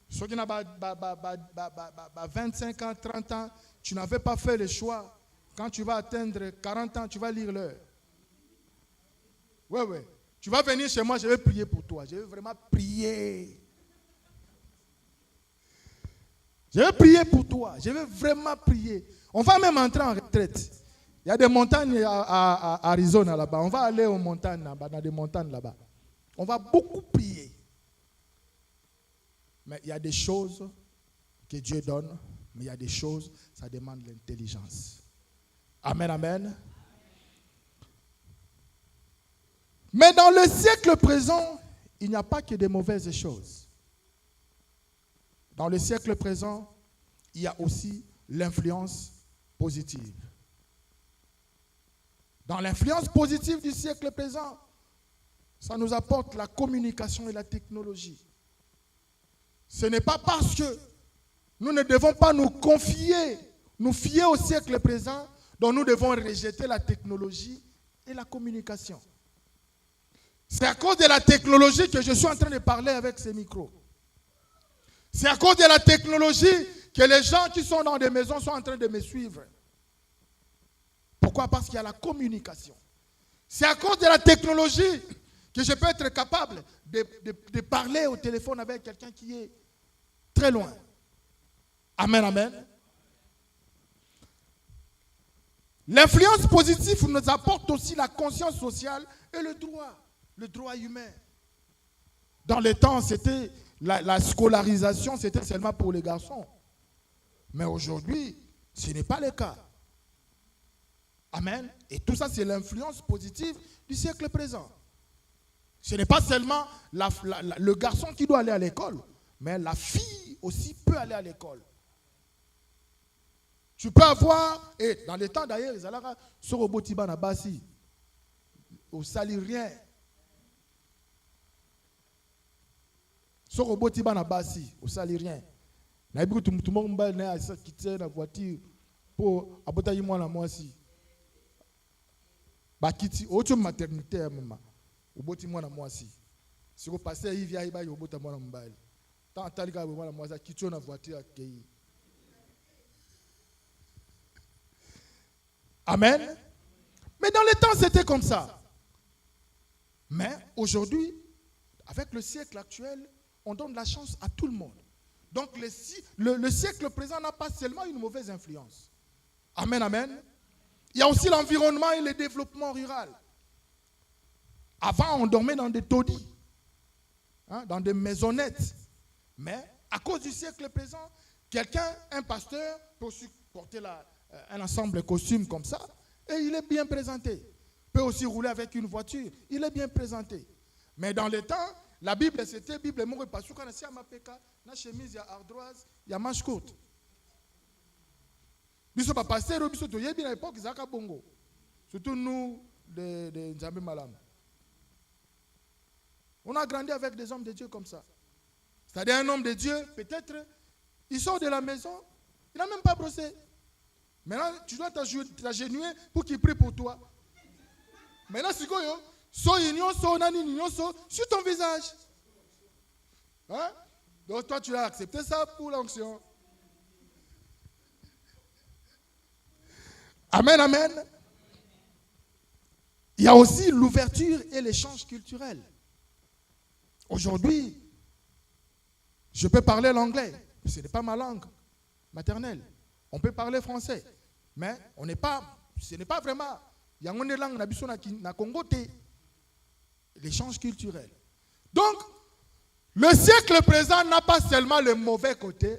Ceux qui n'ont 25 ans, 30 ans, tu n'avais pas fait le choix. Quand tu vas atteindre 40 ans, tu vas lire l'heure. Oui. Tu vas venir chez moi, je vais prier pour toi. Je vais vraiment prier. Je vais prier pour toi. Je vais vraiment prier. On va même entrer en retraite. Il y a des montagnes à Arizona là-bas. On va aller aux montagnes là-bas, dans des montagnes là-bas. On va beaucoup prier. Mais il y a des choses que Dieu donne, mais il y a des choses, ça demande l'intelligence. Amen, amen. Mais dans le siècle présent, il n'y a pas que de mauvaises choses. Dans le siècle présent, il y a aussi l'influence positive. Dans l'influence positive du siècle présent, ça nous apporte la communication et la technologie. Ce n'est pas parce que nous ne devons pas nous fier au siècle présent, dont nous devons rejeter la technologie et la communication. C'est à cause de la technologie que je suis en train de parler avec ces micros. C'est à cause de la technologie que les gens qui sont dans des maisons sont en train de me suivre. Pourquoi? Parce qu'il y a la communication. C'est à cause de la technologie que je peux être capable de parler au téléphone avec quelqu'un qui est très loin. Amen, amen. L'influence positive nous apporte aussi la conscience sociale et le droit humain. Dans les temps, c'était la scolarisation, c'était seulement pour les garçons. Mais aujourd'hui, ce n'est pas le cas. Amen. Et tout ça, c'est l'influence positive du siècle présent. Ce n'est pas seulement le garçon qui doit aller à l'école, mais la fille aussi peut aller à l'école. Tu peux avoir, et dans les temps d'ailleurs, ils allaient sur le botiba na basi, au salirien. Sur le botiba na basi, au salirien. Na biku tout le monde na asa quitter la voiture pour abotayi moi la moi si. Ba kiti autre maternité maman. Au boti moi na moi si. Si vous passez il vient il bota moi na mbali. Tant talika moi na moi ça quitter na voiture accueilli. Amen. Mais dans les temps, c'était comme ça. Mais aujourd'hui, avec le siècle actuel, on donne la chance à tout le monde. Donc le siècle présent n'a pas seulement une mauvaise influence. Amen, amen. Il y a aussi l'environnement et le développement rural. Avant, on dormait dans des taudis, dans des maisonnettes. Mais à cause du siècle présent, un pasteur, peut aussi porter un ensemble de costumes comme ça, et il est bien présenté. Peut aussi rouler avec une voiture, il est bien présenté. Mais dans les temps, la Bible, c'était Bible, moi, parce que quand on a ma péka, na chemise, il y a ardoise, il y a manche courte. Biso pas pasteur, biso to yebi na époque, zaka bongo. Surtout nous, de Nzambe Malam. On a grandi avec des hommes de Dieu comme ça. C'est-à-dire un homme de Dieu, peut-être, il sort de la maison, il n'a même pas brossé. Maintenant, tu dois t'agenouiller pour qu'il prie pour toi. Maintenant, c'est quoi? So sur ton visage. Hein? Donc toi, tu as accepté ça pour l'onction. Amen, amen. Il y a aussi l'ouverture et l'échange culturel. Aujourd'hui, je peux parler l'anglais. Ce n'est pas ma langue maternelle. On peut parler français. Mais ce n'est pas vraiment. Il y a une langue na Congo. L'échange culturel. Donc, le siècle présent n'a pas seulement le mauvais côté,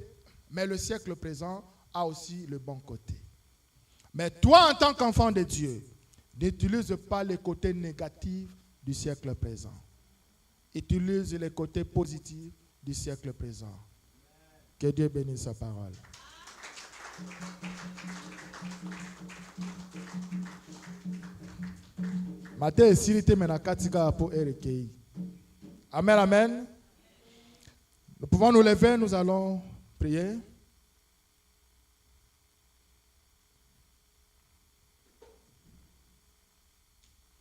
mais le siècle présent a aussi le bon côté. Mais toi, en tant qu'enfant de Dieu, n'utilise pas les côtés négatifs du siècle présent. Utilise les côtés positifs du siècle présent. Que Dieu bénisse sa parole. Matthieu Sirite Menakatika pour RKI. Amen, amen. Nous pouvons nous lever, nous allons prier.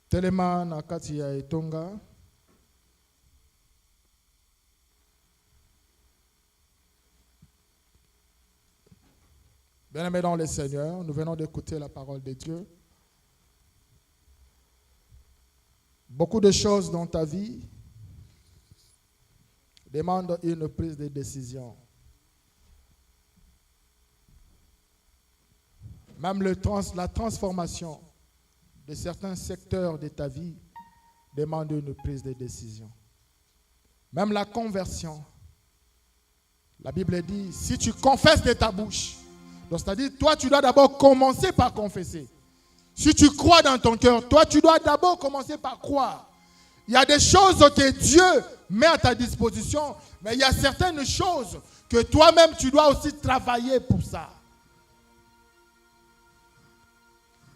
Telema Nakati ya Etonga. Bien-aimés dans le Seigneur, nous venons d'écouter la parole de Dieu. Beaucoup de choses dans ta vie demandent une prise de décision. Même la transformation de certains secteurs de ta vie demande une prise de décision. Même la conversion. La Bible dit, si tu confesses de ta bouche, donc c'est-à-dire, toi, tu dois d'abord commencer par confesser. Si tu crois dans ton cœur, toi, tu dois d'abord commencer par croire. Il y a des choses que Dieu met à ta disposition, mais il y a certaines choses que toi-même, tu dois aussi travailler pour ça.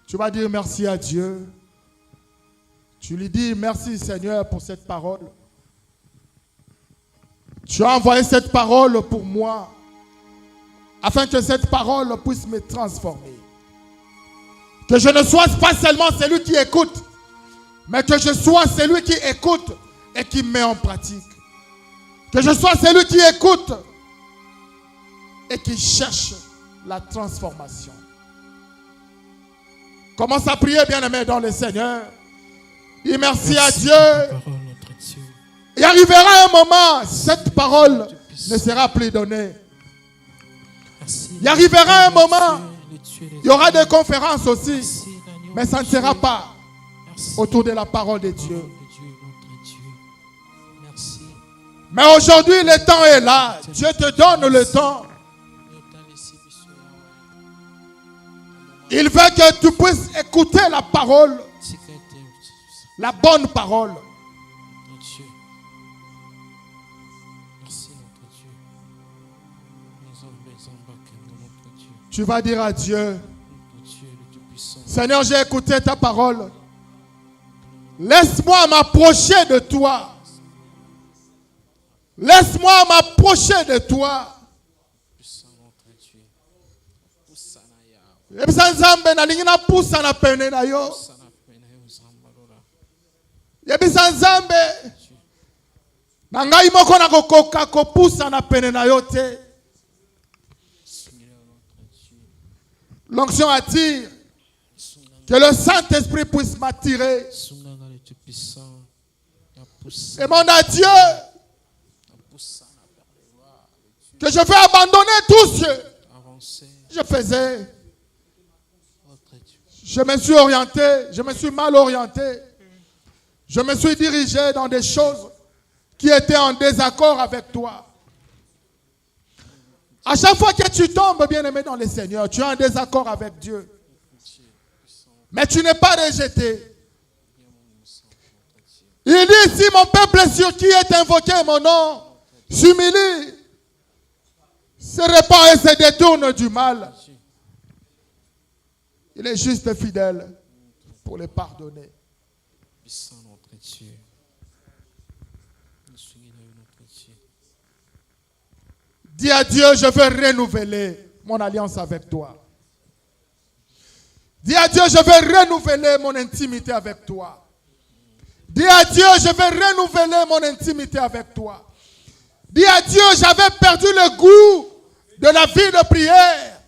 Tu vas dire merci à Dieu. Tu lui dis merci Seigneur pour cette parole. Tu as envoyé cette parole pour moi, afin que cette parole puisse me transformer. Que je ne sois pas seulement celui qui écoute, Mais que je sois celui qui écoute et qui met en pratique. Que je sois celui qui écoute et qui cherche la transformation. Commence à prier, bien-aimé, dans le Seigneur. Dis merci à Dieu. Il arrivera un moment, cette parole ne sera plus donnée. Il arrivera un moment, il y aura des conférences aussi, mais ça ne sera pas autour de la parole de Dieu. Mais aujourd'hui, le temps est là. Dieu te donne le temps. Il veut que tu puisses écouter la parole, la bonne parole. Tu vas dire à Dieu, Seigneur, j'ai écouté ta parole. Laisse-moi m'approcher de toi. Laisse-moi m'approcher de toi. Yebisa nzambe nalingi na pusa na pene na yo. Yebisa nzambe na ngai moko na kokoka kopusa na pene na yo te. L'onction attire. Que le Saint-Esprit puisse m'attirer. Demande à Dieu que je vais abandonner tout ce que je faisais. Je me suis orienté, je me suis mal orienté. Je me suis dirigé dans des choses qui étaient en désaccord avec toi. À chaque fois que tu tombes, bien-aimé dans le Seigneur, tu es en désaccord avec Dieu. Mais tu n'es pas rejeté. Il dit, si mon peuple sur qui est invoqué mon nom s'humilie, se répand et se détourne du mal, il est juste fidèle pour les pardonner. Dis à Dieu, je veux renouveler mon alliance avec toi. Dis à Dieu, je veux renouveler mon intimité avec toi. Dis à Dieu, je veux renouveler mon intimité avec toi. Dis à Dieu, j'avais perdu le goût de la vie de prière.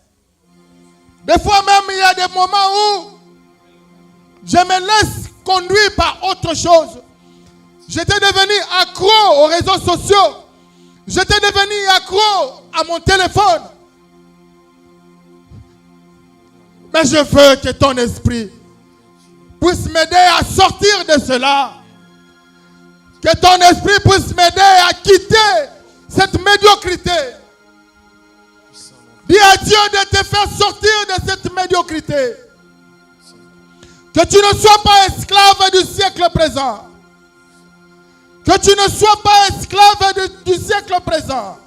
Des fois même, il y a des moments où je me laisse conduire par autre chose. J'étais devenu accro aux réseaux sociaux. J'étais devenu accro à mon téléphone. Mais je veux que ton esprit puisse m'aider à sortir de cela. Que ton esprit puisse m'aider à quitter cette médiocrité. Dis à Dieu de te faire sortir de cette médiocrité. Que tu ne sois pas esclave du siècle présent. Que tu ne sois pas esclave du siècle présent.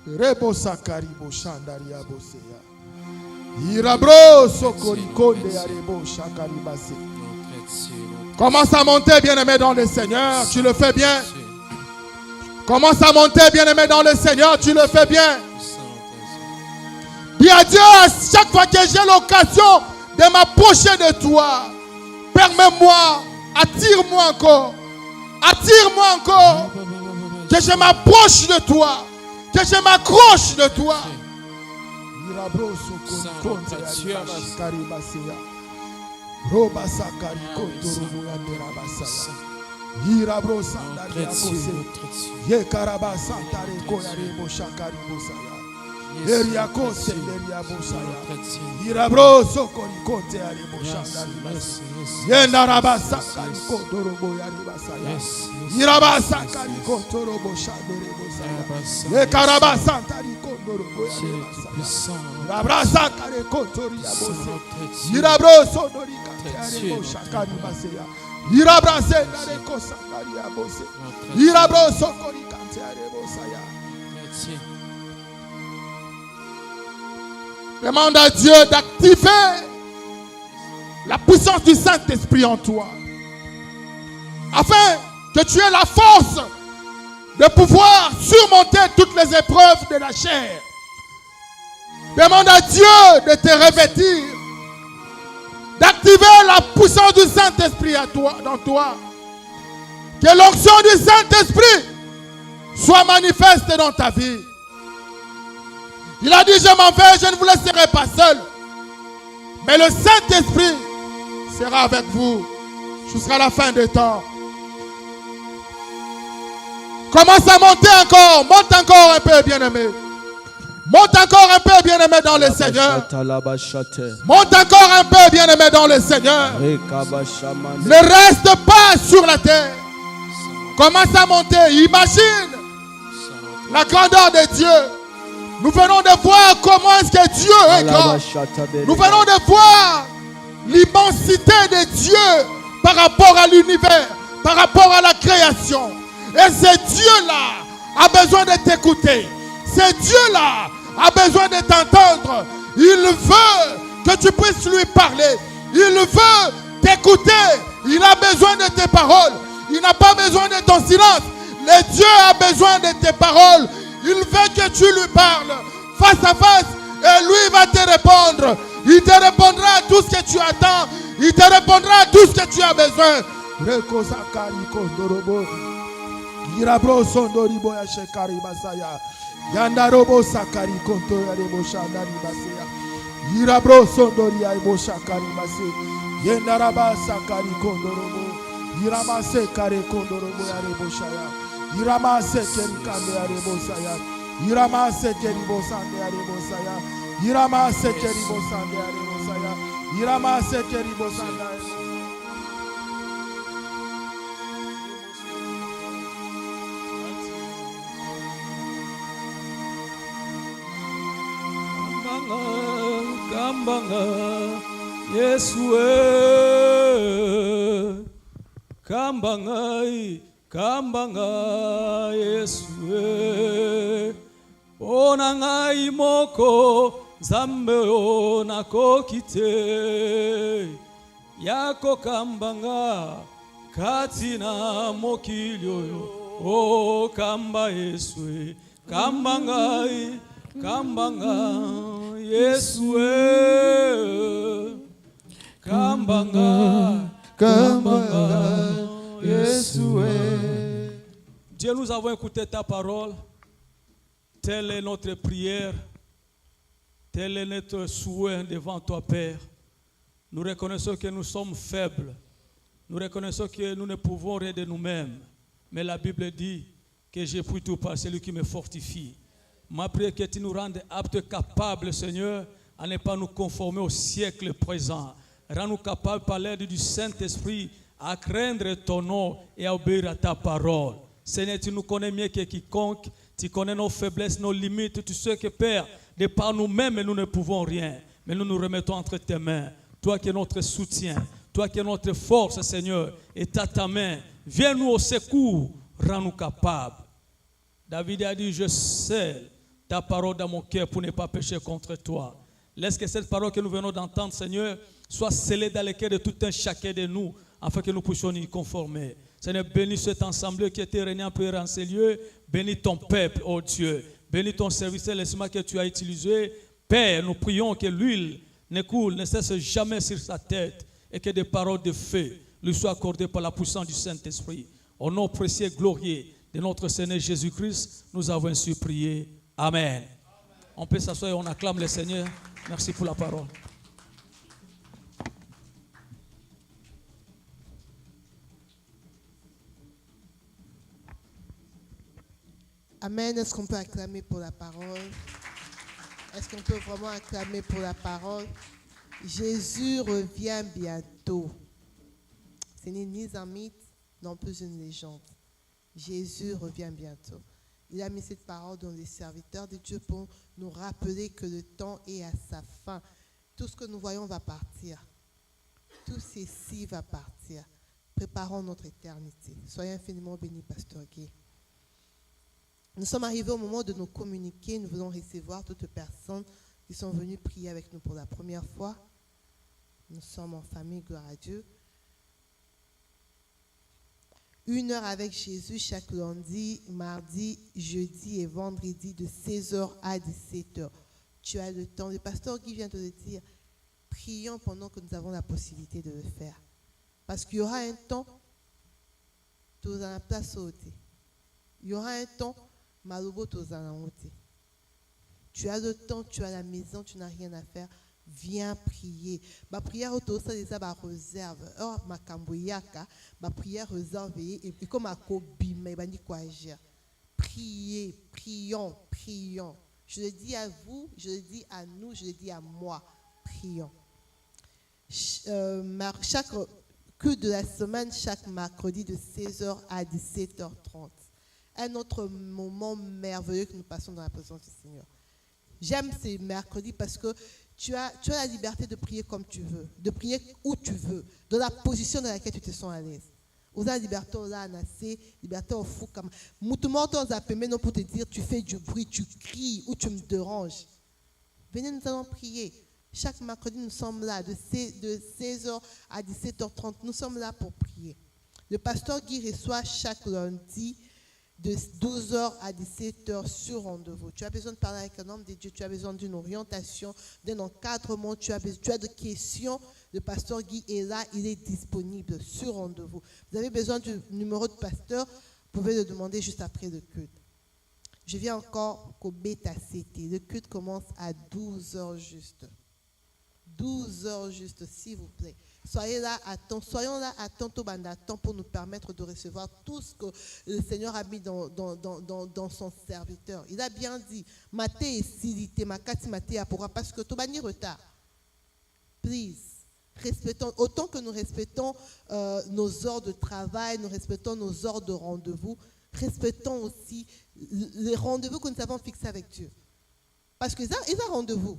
Rebo sakari bo shandaria boseya. Irabro sokori konde arebo shakari base. Commence à monter, bien-aimé dans le Seigneur, tu le fais bien. Commence à monter, bien-aimé dans le Seigneur, tu le fais bien. Dis à Dieu, à chaque fois que j'ai l'occasion de m'approcher de toi, permets-moi, attire-moi encore. Attire-moi encore. Que je m'approche de toi. Que je m'accroche de toi. Demande à Dieu d'activer la puissance du Saint-Esprit en toi, afin que tu aies la force de pouvoir surmonter toutes les épreuves de la chair. Demande à Dieu de te revêtir d'activer la puissance du Saint-Esprit dans toi. Que l'onction du Saint-Esprit soit manifeste dans ta vie. Il a dit, je m'en vais, je ne vous laisserai pas seul. Mais le Saint-Esprit sera avec vous jusqu'à la fin des temps. Commence à monter encore. Monte encore un peu, bien-aimé. Monte encore un peu, bien-aimé, dans le Seigneur. Monte encore un peu, bien-aimé, dans le Seigneur. Ne reste pas sur la terre. Commence à monter. Imagine la grandeur de Dieu. Nous venons de voir comment est-ce que Dieu est grand. Nous venons de voir l'immensité de Dieu par rapport à l'univers, par rapport à la création. Et ce Dieu-là a besoin de t'écouter. Ce Dieu-là a besoin de t'entendre. Il veut que tu puisses lui parler. Il veut t'écouter. Il a besoin de tes paroles. Il n'a pas besoin de ton silence. Le Dieu a besoin de tes paroles. Il veut que tu lui parles face à face. Et lui va te répondre. Il te répondra à tout ce que tu attends. Il te répondra à tout ce que tu as besoin. Girabro sondoribo ya shekari basaya. Yandarobo sakari konto ya rebo shandari basaya. Girabro sondori ya rebo shakari basaya. Yendaraba sakari kondorobo. Girama sekare kondorobo ya rebo shaya. Girama sekeri kande ya rebo saya. Girama sekeri bosande ya rebo saya. Girama sekeri bosande ya rebo saya. Girama sekeri bosande ya rebo. Kambanga Yesu Kambanga Yesu Onangai moko Zambe onako kite Yako kambanga Katina mokilyo O kamba Yesu Kambanga Yesu Kambanga Yesu. Dieu, nous avons écouté ta parole. Telle est notre prière. Tel est notre souhait devant toi, Père. Nous reconnaissons que nous sommes faibles. Nous reconnaissons que nous ne pouvons rien de nous-mêmes. Mais la Bible dit que j'ai pris tout par celui qui me fortifie. Ma prière est que tu nous rendes aptes, capables, Seigneur, à ne pas nous conformer au siècle présent. Rends-nous capables, par l'aide du Saint-Esprit, à craindre ton nom et à obéir à ta parole. Seigneur, tu nous connais mieux que quiconque. Tu connais nos faiblesses, nos limites. Tu sais que, Père, de par nous-mêmes, nous ne pouvons rien. Mais nous nous remettons entre tes mains. Toi qui es notre soutien, toi qui es notre force, Seigneur, et ta main. Viens-nous au secours, rends-nous capables. David a dit, je sais ta parole dans mon cœur pour ne pas pécher contre toi. Laisse que cette parole que nous venons d'entendre, Seigneur, soit scellée dans le cœur de tout un chacun de nous, afin que nous puissions y conformer. Seigneur, bénis cet ensemble qui était réuni en prière en ces lieux. Bénis ton peuple, oh Dieu. Bénis ton serviteur, l'instrument que tu as utilisé. Père, nous prions que l'huile ne cesse jamais sur sa tête et que des paroles de feu lui soient accordées par la puissance du Saint-Esprit. Au nom précieux et glorieux de notre Seigneur Jésus-Christ, nous avons ainsi prié. Amen. On peut s'asseoir et on acclame le Seigneur. Merci pour la parole. Amen. Est-ce qu'on peut acclamer pour la parole? Est-ce qu'on peut vraiment acclamer pour la parole? Jésus revient bientôt. Ce n'est ni un mythe, non plus une légende. Jésus revient bientôt. Il a mis cette parole dans les serviteurs de Dieu pour nous rappeler que le temps est à sa fin. Tout ce que nous voyons va partir. Tout ceci va partir. Préparons notre éternité. Soyez infiniment bénis, Pasteur Guy. Nous sommes arrivés au moment de nous communiquer. Nous voulons recevoir toutes les personnes qui sont venues prier avec nous pour la première fois. Nous sommes en famille, gloire à Dieu. 1 heure avec Jésus chaque lundi, mardi, jeudi et vendredi de 16h à 17h. Tu as le temps. Le pasteur Guy vient de le dire. prions pendant que nous avons la possibilité de le faire. Parce qu'il y aura un temps, tu as la place ôtée. Il y aura un temps, Malubo, tu as la ôtée. Tu as le temps, tu as la maison, tu n'as rien à faire. Viens prier. Ma prière autour ça ma réserve. Oh ma kamboyaka, ma prière réservée et puis comme ma cobime, il va dire quoi agir. Priez, prions, prions. Je le dis à vous, je le dis à nous, je le dis à moi. Prions. Chaque culte de la semaine, chaque mercredi de 16h à 17h30. Un autre moment merveilleux que nous passons dans la présence du Seigneur. J'aime ces mercredis parce que tu as la liberté de prier comme tu veux, de prier où tu veux, dans la position dans laquelle tu te sens à l'aise. Vous avez la liberté là, la liberté au fou comme. Moutoumor t'en appelle non pour te dire tu fais du bruit, tu cries ou tu me déranges. Venez, nous allons prier. Chaque mercredi, nous sommes là, de 16h à 17h30, nous sommes là pour prier. Le pasteur Guy reçoit chaque lundi de 12h à 17h sur rendez-vous. Tu as besoin de parler avec un homme de Dieu, tu as besoin d'une orientation, d'un encadrement, tu as des questions. Le pasteur Guy est là, il est disponible sur rendez-vous. Vous avez besoin du numéro de pasteur, vous pouvez le demander juste après le culte. Je viens encore au Beta CT. Le culte commence à 12h juste. 12h juste, s'il vous plaît. Soyons là à temps pour nous permettre de recevoir tout ce que le Seigneur a mis dans son serviteur. Il a bien dit, Maté et Silité, Makati Maté, pourquoi? Parce que tout bani retard. Please, respectons, autant que nous respectons nos heures de travail, nous respectons nos heures de rendez-vous, respectons aussi les rendez-vous que nous avons fixés avec Dieu. Parce qu'ils ont rendez-vous.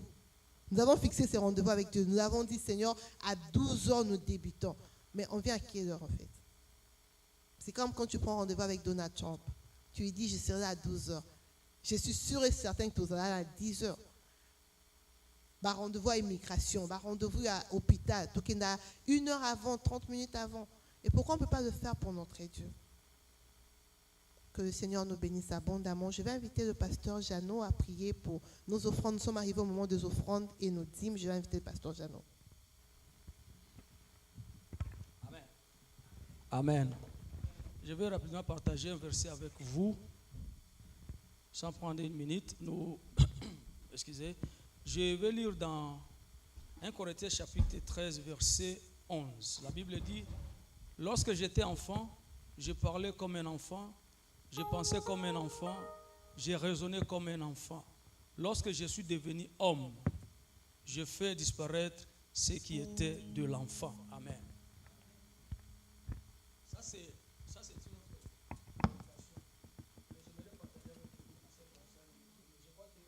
Nous avons fixé ces rendez-vous avec Dieu. Nous avons dit, Seigneur, à 12h, nous débutons. Mais on vient à quelle heure, en fait? C'est comme quand tu prends rendez-vous avec Donald Trump. Tu lui dis, je serai là à 12h. Je suis sûr et certain que tu seras là à 10h. Bah, rendez-vous à immigration, bah, rendez-vous à l'hôpital. Donc, il y a 1 heure avant, 30 minutes avant. Et pourquoi on ne peut pas le faire pour notre Dieu? Que le Seigneur nous bénisse abondamment. Je vais inviter le pasteur Jeannot à prier pour nos offrandes. Nous sommes arrivés au moment des offrandes et nos dîmes. Je vais inviter le pasteur Jeannot. Amen. Amen. Je vais rapidement partager un verset avec vous, sans prendre une minute. Excusez. Je vais lire dans 1 Corinthiens chapitre 13, verset 11. La Bible dit, « Lorsque j'étais enfant, je parlais comme un enfant, je pensais comme un enfant, j'ai raisonné comme un enfant. Lorsque je suis devenu homme, je fais disparaître ce qui était de l'enfant. » Amen. Ça, c'est une autre prédication. Mais j'aimerais partager avec vous en ce qui concerne. Je crois que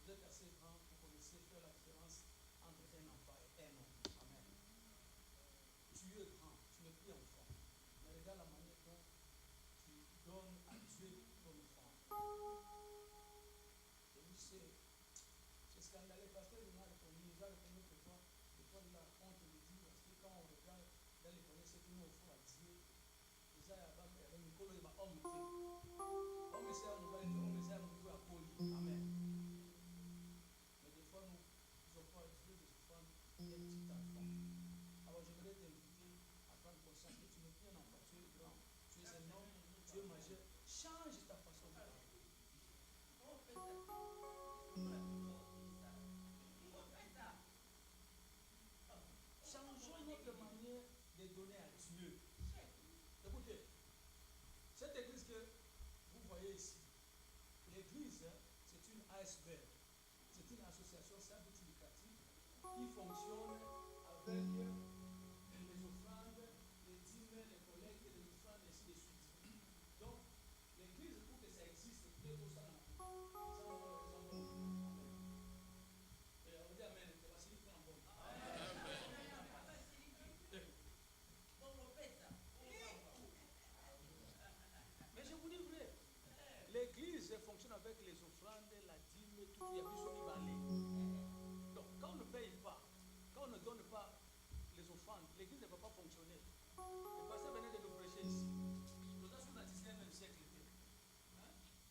vous êtes assez grand pour connaître faire la différence entre un enfant et un homme. Amen. Tu es grand, tu n'es plus enfant. Mais regarde la manière dont tu donnes à Dieu ton offrande. Et vous, c'est scandaleux parce que nous avons répondu autrefois, des fois de la honte de dire, parce que quand on regarde dans les connaissances que nous offrons à Dieu, déjà il y a un Nicolas et ma homme était. Homme et ça, nous va être homme et ça, nous pouvons accoyer. Amen. Mais des fois, nous offrons à Dieu des offrandes d'un petit enfant. Alors j'aimerais t'inviter à prendre conscience que tu n'es plus un enfant, tu es grand, tu es un homme, tu es majeur. Change ta façon de parler. Changeons notre manière de donner à Dieu. Écoutez, cette église que vous voyez ici, l'église, c'est une ASB, c'est une association sans but lucratif qui fonctionne avec les offrandes, les dîmes, les collectes, les offrandes, et ainsi de suite. Donc, l'église, pour que ça existe, il faut ça. Mais je vous dis vrai, l'église fonctionne avec les offrandes, la dîme, tout, il y a plus de balai. Donc, quand on ne paye pas, quand on ne donne pas les offrandes, l'église ne peut pas fonctionner. Le pasteur venait de nous prêcher ici. Nous sommes dans le 19e siècle.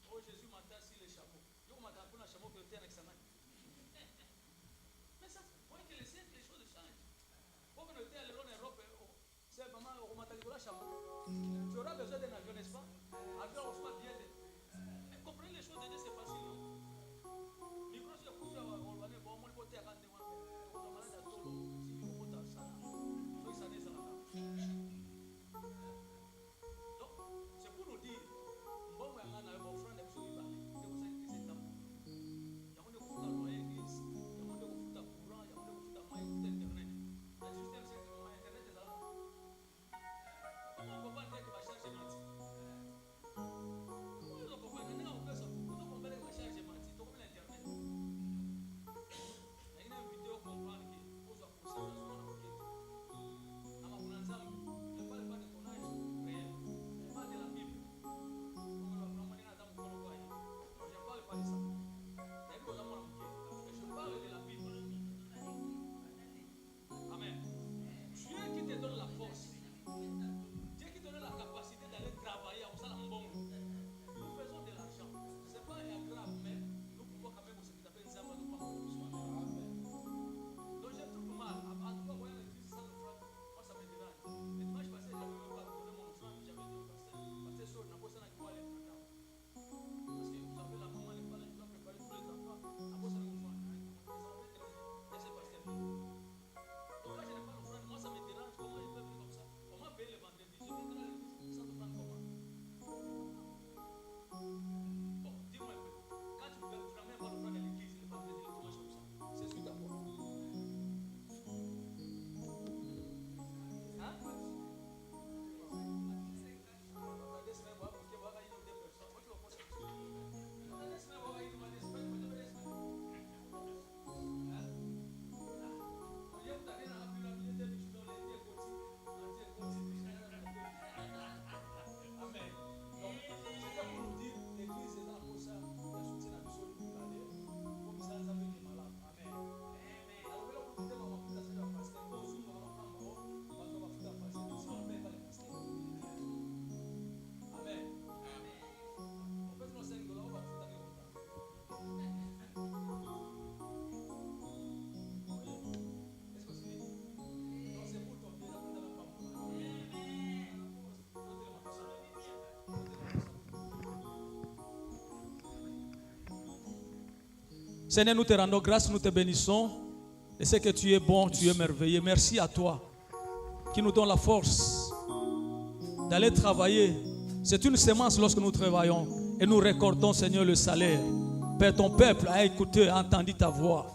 Oh, Jésus m'a assis les chameaux. Je m'a appris un chameau que le terre avec sa main. Mais ça, vous voyez que les choses changent. Tu auras besoin d'un avion, n'est-ce pas? Avion, on soit bien. Mais comprenez les choses de Dieu, c'est facile. Micro, c'est pour toi, on va aller voir mon côté à rendre. On va aller à Tolo. Si vous voulez, ça. Donc, ça n'est pas. Donc, c'est pour nous dire, bon, on a un bon frère, on a besoin de parler. C'est ça qui s'est tapé. Il y a un de vous dans l'église, il y a un de vous dans le courant, il y a un de vous dans le internet. La justice, c'est que mon internet est là. Comment on va dire que ma charge est mentie? Comment on va dire que ma charge est mentie? Donc, on l'internet. Il y a une vidéo comprendre qu'il faut soit pour ça, on a enquête. À ma bonanza, je ne parle pas de ton âge réel, je parle de la Bible. On va prendre un adam pour le voyer. Je ne parle pas de ça. Je parle de la Bible. Amen. Dieu qui te donne la force. Dieu qui te donne la capacité d'aller travailler à Osalambo. Nous faisons de l'argent. Ce n'est pas grave, mais nous pouvons quand même ce qui s'appelle Zamba, nous pouvons besoin. Donc je trouve mal. En tout cas, voyant l'église sans offrande, moi ça me dérange. Le dimanche passé, j'avais même pas donné mon offrande, j'avais dit au pasteur, pasteur, n'a pas ça qui va aller maintenant. Parce que vous savez, la maman n'est pas là, je dois préparer tous les enfants. N'a pas ça l'offrande. Laissez pasteur. Donc quand je n'ai pas l'offrande, moi ça me dérange. Comment je peux venir comme ça? Comment payer le vendredi? Je viendrai à l'église sans offrande comment? Bon, dis-moi un peu. Quand tu n'amènes pas l'offrande à l'église, le vendredi, le dimanche comme ça, c'est suite à quoi? Hein? Seigneur, nous te rendons grâce, nous te bénissons. Et c'est que tu es bon, tu es merveilleux. Merci à toi qui nous donne la force d'aller travailler. C'est une semence lorsque nous travaillons et nous récoltons, Seigneur, le salaire. Père, ton peuple a écouté, a entendu ta voix.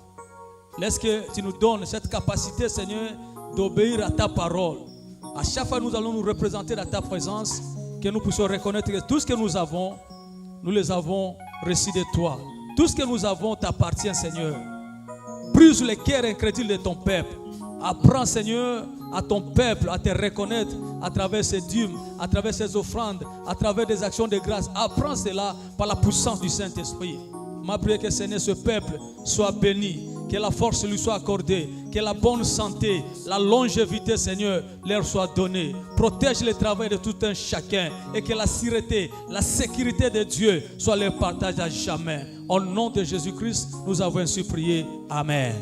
Laisse que tu nous donnes cette capacité, Seigneur, d'obéir à ta parole. À chaque fois, nous allons nous représenter dans ta présence, que nous puissions reconnaître que tout ce que nous avons, nous les avons reçus de toi. Tout ce que nous avons t'appartient, Seigneur. Brise les cœurs incrédules de ton peuple. Apprends, Seigneur, à ton peuple à te reconnaître à travers ses dîmes, à travers ses offrandes, à travers des actions de grâce. Apprends cela par la puissance du Saint-Esprit. Ma prière que, Seigneur, ce peuple soit béni, que la force lui soit accordée, que la bonne santé, la longévité, Seigneur, leur soit donnée. Protège le travail de tout un chacun et que la sûreté, la sécurité de Dieu soit leur partage à jamais. Au nom de Jésus-Christ, nous avons ainsi prié. Amen.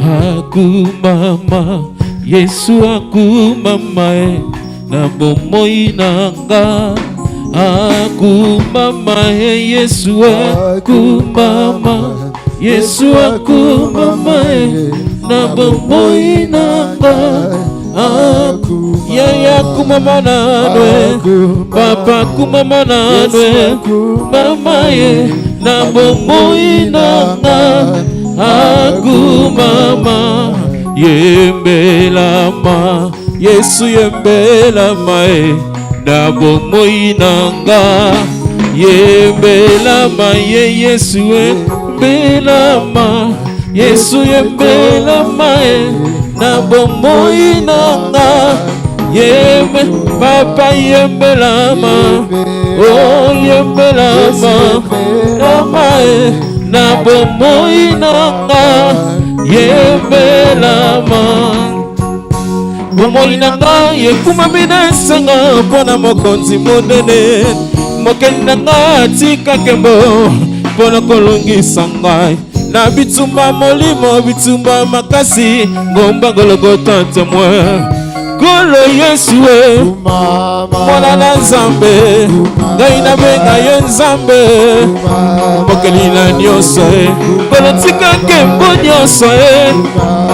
Aku mama, Yesu aku mama na bomoi nanga. Aku mama, Yesu aku mama, Yesu aku mama na bomoi nanga. Aku yaya aku mama nanwe, papa aku mama nanwe, mama ye na bomoi nanga. Aku mama yembelama, Yesu yembelama na bomoi nanga. Yembelama ye Yesu yembelama, Yesu yembelama na bomoi nanga. Yembe papa yembelama, oh yembelama mama na bomoi nanga. Yembelama bomoi na ngai ekumami na esenga mpo na mokonzi monene. Mokeli na ngai atika nkembo mpo na kolongisa ngai na bitumba molimo bitumba makasi ngomba Golgota témoin. Kolo Yesu mwana na Nzambe ngai nabenga ye Nzambe mokeli na nyonso kolotika nkembo nyonso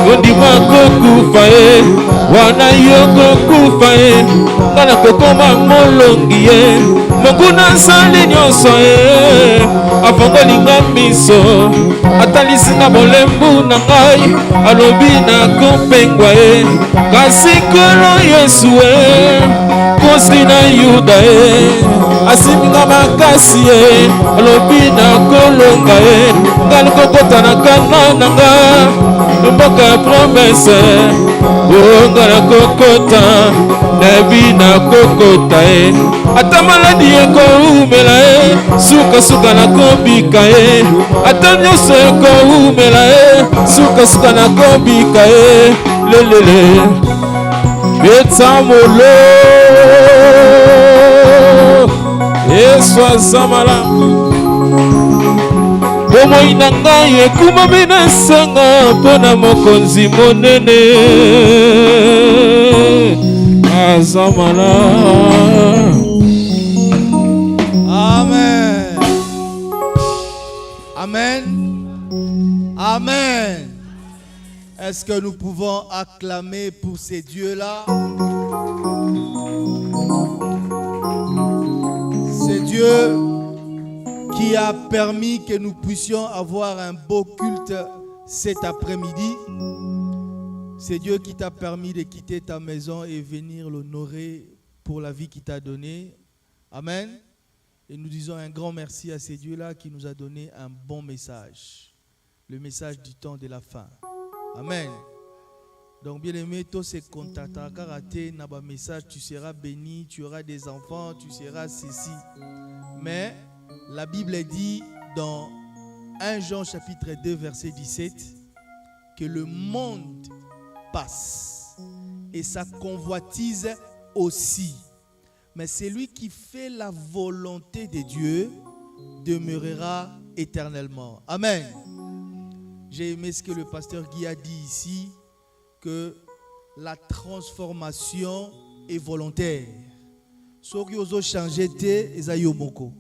kondima kokufa wana yo kokufa nga na kokoma molongi ye mokuna nsali nyonso afongolinga miso atalisi na bolembu na ngai alobi na kopengwa kasi Kolo Yesu kosi na Yuda asiminga makasi alobi na kolonga nga nakokota na kana na nga mboka ya promese nga nakokota nabi na kokota ata maladi ekoumela sukasuka nakobika ata nyonso ekoumela sukasuka nakobika lelele betamolo Yesu azamala bomoi na ngai ekumami na esenga mpo na mokonzi monene azamala. Amen. Amen. Amen. Est-ce que nous pouvons acclamer pour ces dieux-là? C'est Dieu qui a permis que nous puissions avoir un beau culte cet après-midi. C'est Dieu qui t'a permis de quitter ta maison et venir l'honorer pour la vie qu'il t'a donnée. Amen. Et nous disons un grand merci à ces dieux-là qui nous a donné un bon message. Le message du temps de la fin. Amen. Donc bien aimé, tous ces contacts à raté n'a pas message, tu seras béni, tu auras des enfants, tu seras ceci. Mais la Bible dit dans 1 Jean chapitre 2 verset 17 que le monde passe et sa convoitise aussi. Mais celui qui fait la volonté de Dieu demeurera éternellement. Amen. J'ai aimé ce que le pasteur Guy a dit ici, que la transformation est volontaire. Ceux qui osent changer, ils ont moko.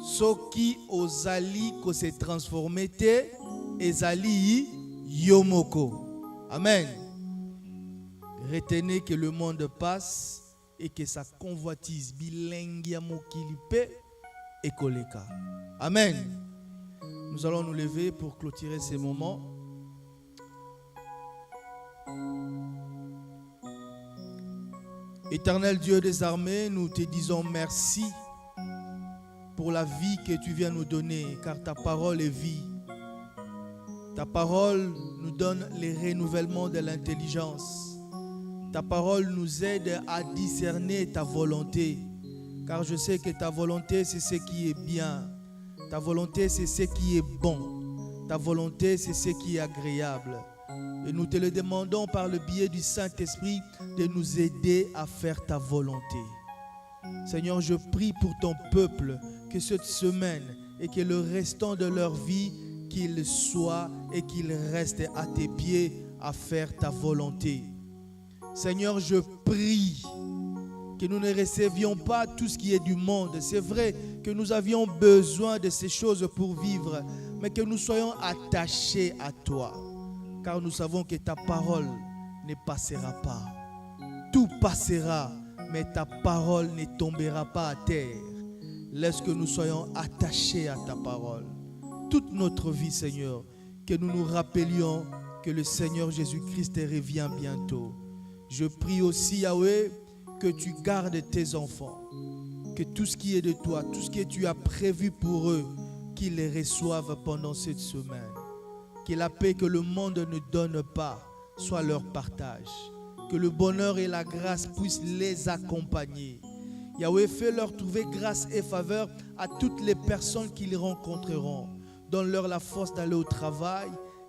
Ceux qui osent se transformer, ils ont yomoko. Amen. Retenez que le monde passe et que sa convoitise bilingue mokilipe et koleka. Amen. Nous allons nous lever pour clôturer ces moments. Éternel Dieu des armées, nous te disons merci pour la vie que tu viens nous donner, car ta parole est vie. Ta parole nous donne les renouvellements de l'intelligence. Ta parole nous aide à discerner ta volonté, car je sais que ta volonté, c'est ce qui est bien. Ta volonté, c'est ce qui est bon. Ta volonté, c'est ce qui est agréable. Et nous te le demandons par le biais du Saint-Esprit de nous aider à faire ta volonté. Seigneur, je prie pour ton peuple que cette semaine et que le restant de leur vie, qu'ils soient et qu'ils restent à tes pieds à faire ta volonté. Seigneur, je prie que nous ne recevions pas tout ce qui est du monde. C'est vrai que nous avions besoin de ces choses pour vivre, mais que nous soyons attachés à toi. Car nous savons que ta parole ne passera pas. Tout passera, mais ta parole ne tombera pas à terre. Laisse que nous soyons attachés à ta parole. Toute notre vie, Seigneur, que nous nous rappelions que le Seigneur Jésus-Christ revient bientôt. Je prie aussi, Yahweh, que tu gardes tes enfants, que tout ce qui est de toi, tout ce que tu as prévu pour eux, qu'ils les reçoivent pendant cette semaine. Que la paix que le monde ne donne pas soit leur partage. Que le bonheur et la grâce puissent les accompagner. Yahweh, fais-leur trouver grâce et faveur à toutes les personnes qu'ils rencontreront. Donne-leur la force d'aller au travail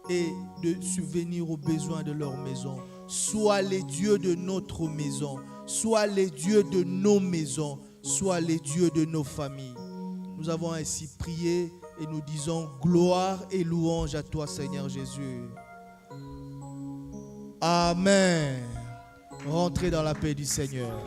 et de subvenir aux besoins de leur maison. sois les dieux de notre maison, sois les dieux de nos maisons, sois les dieux de nos familles. Nous avons ainsi prié et nous disons gloire et louange à toi, Seigneur Jésus. Amen. Rentrez dans la paix du Seigneur.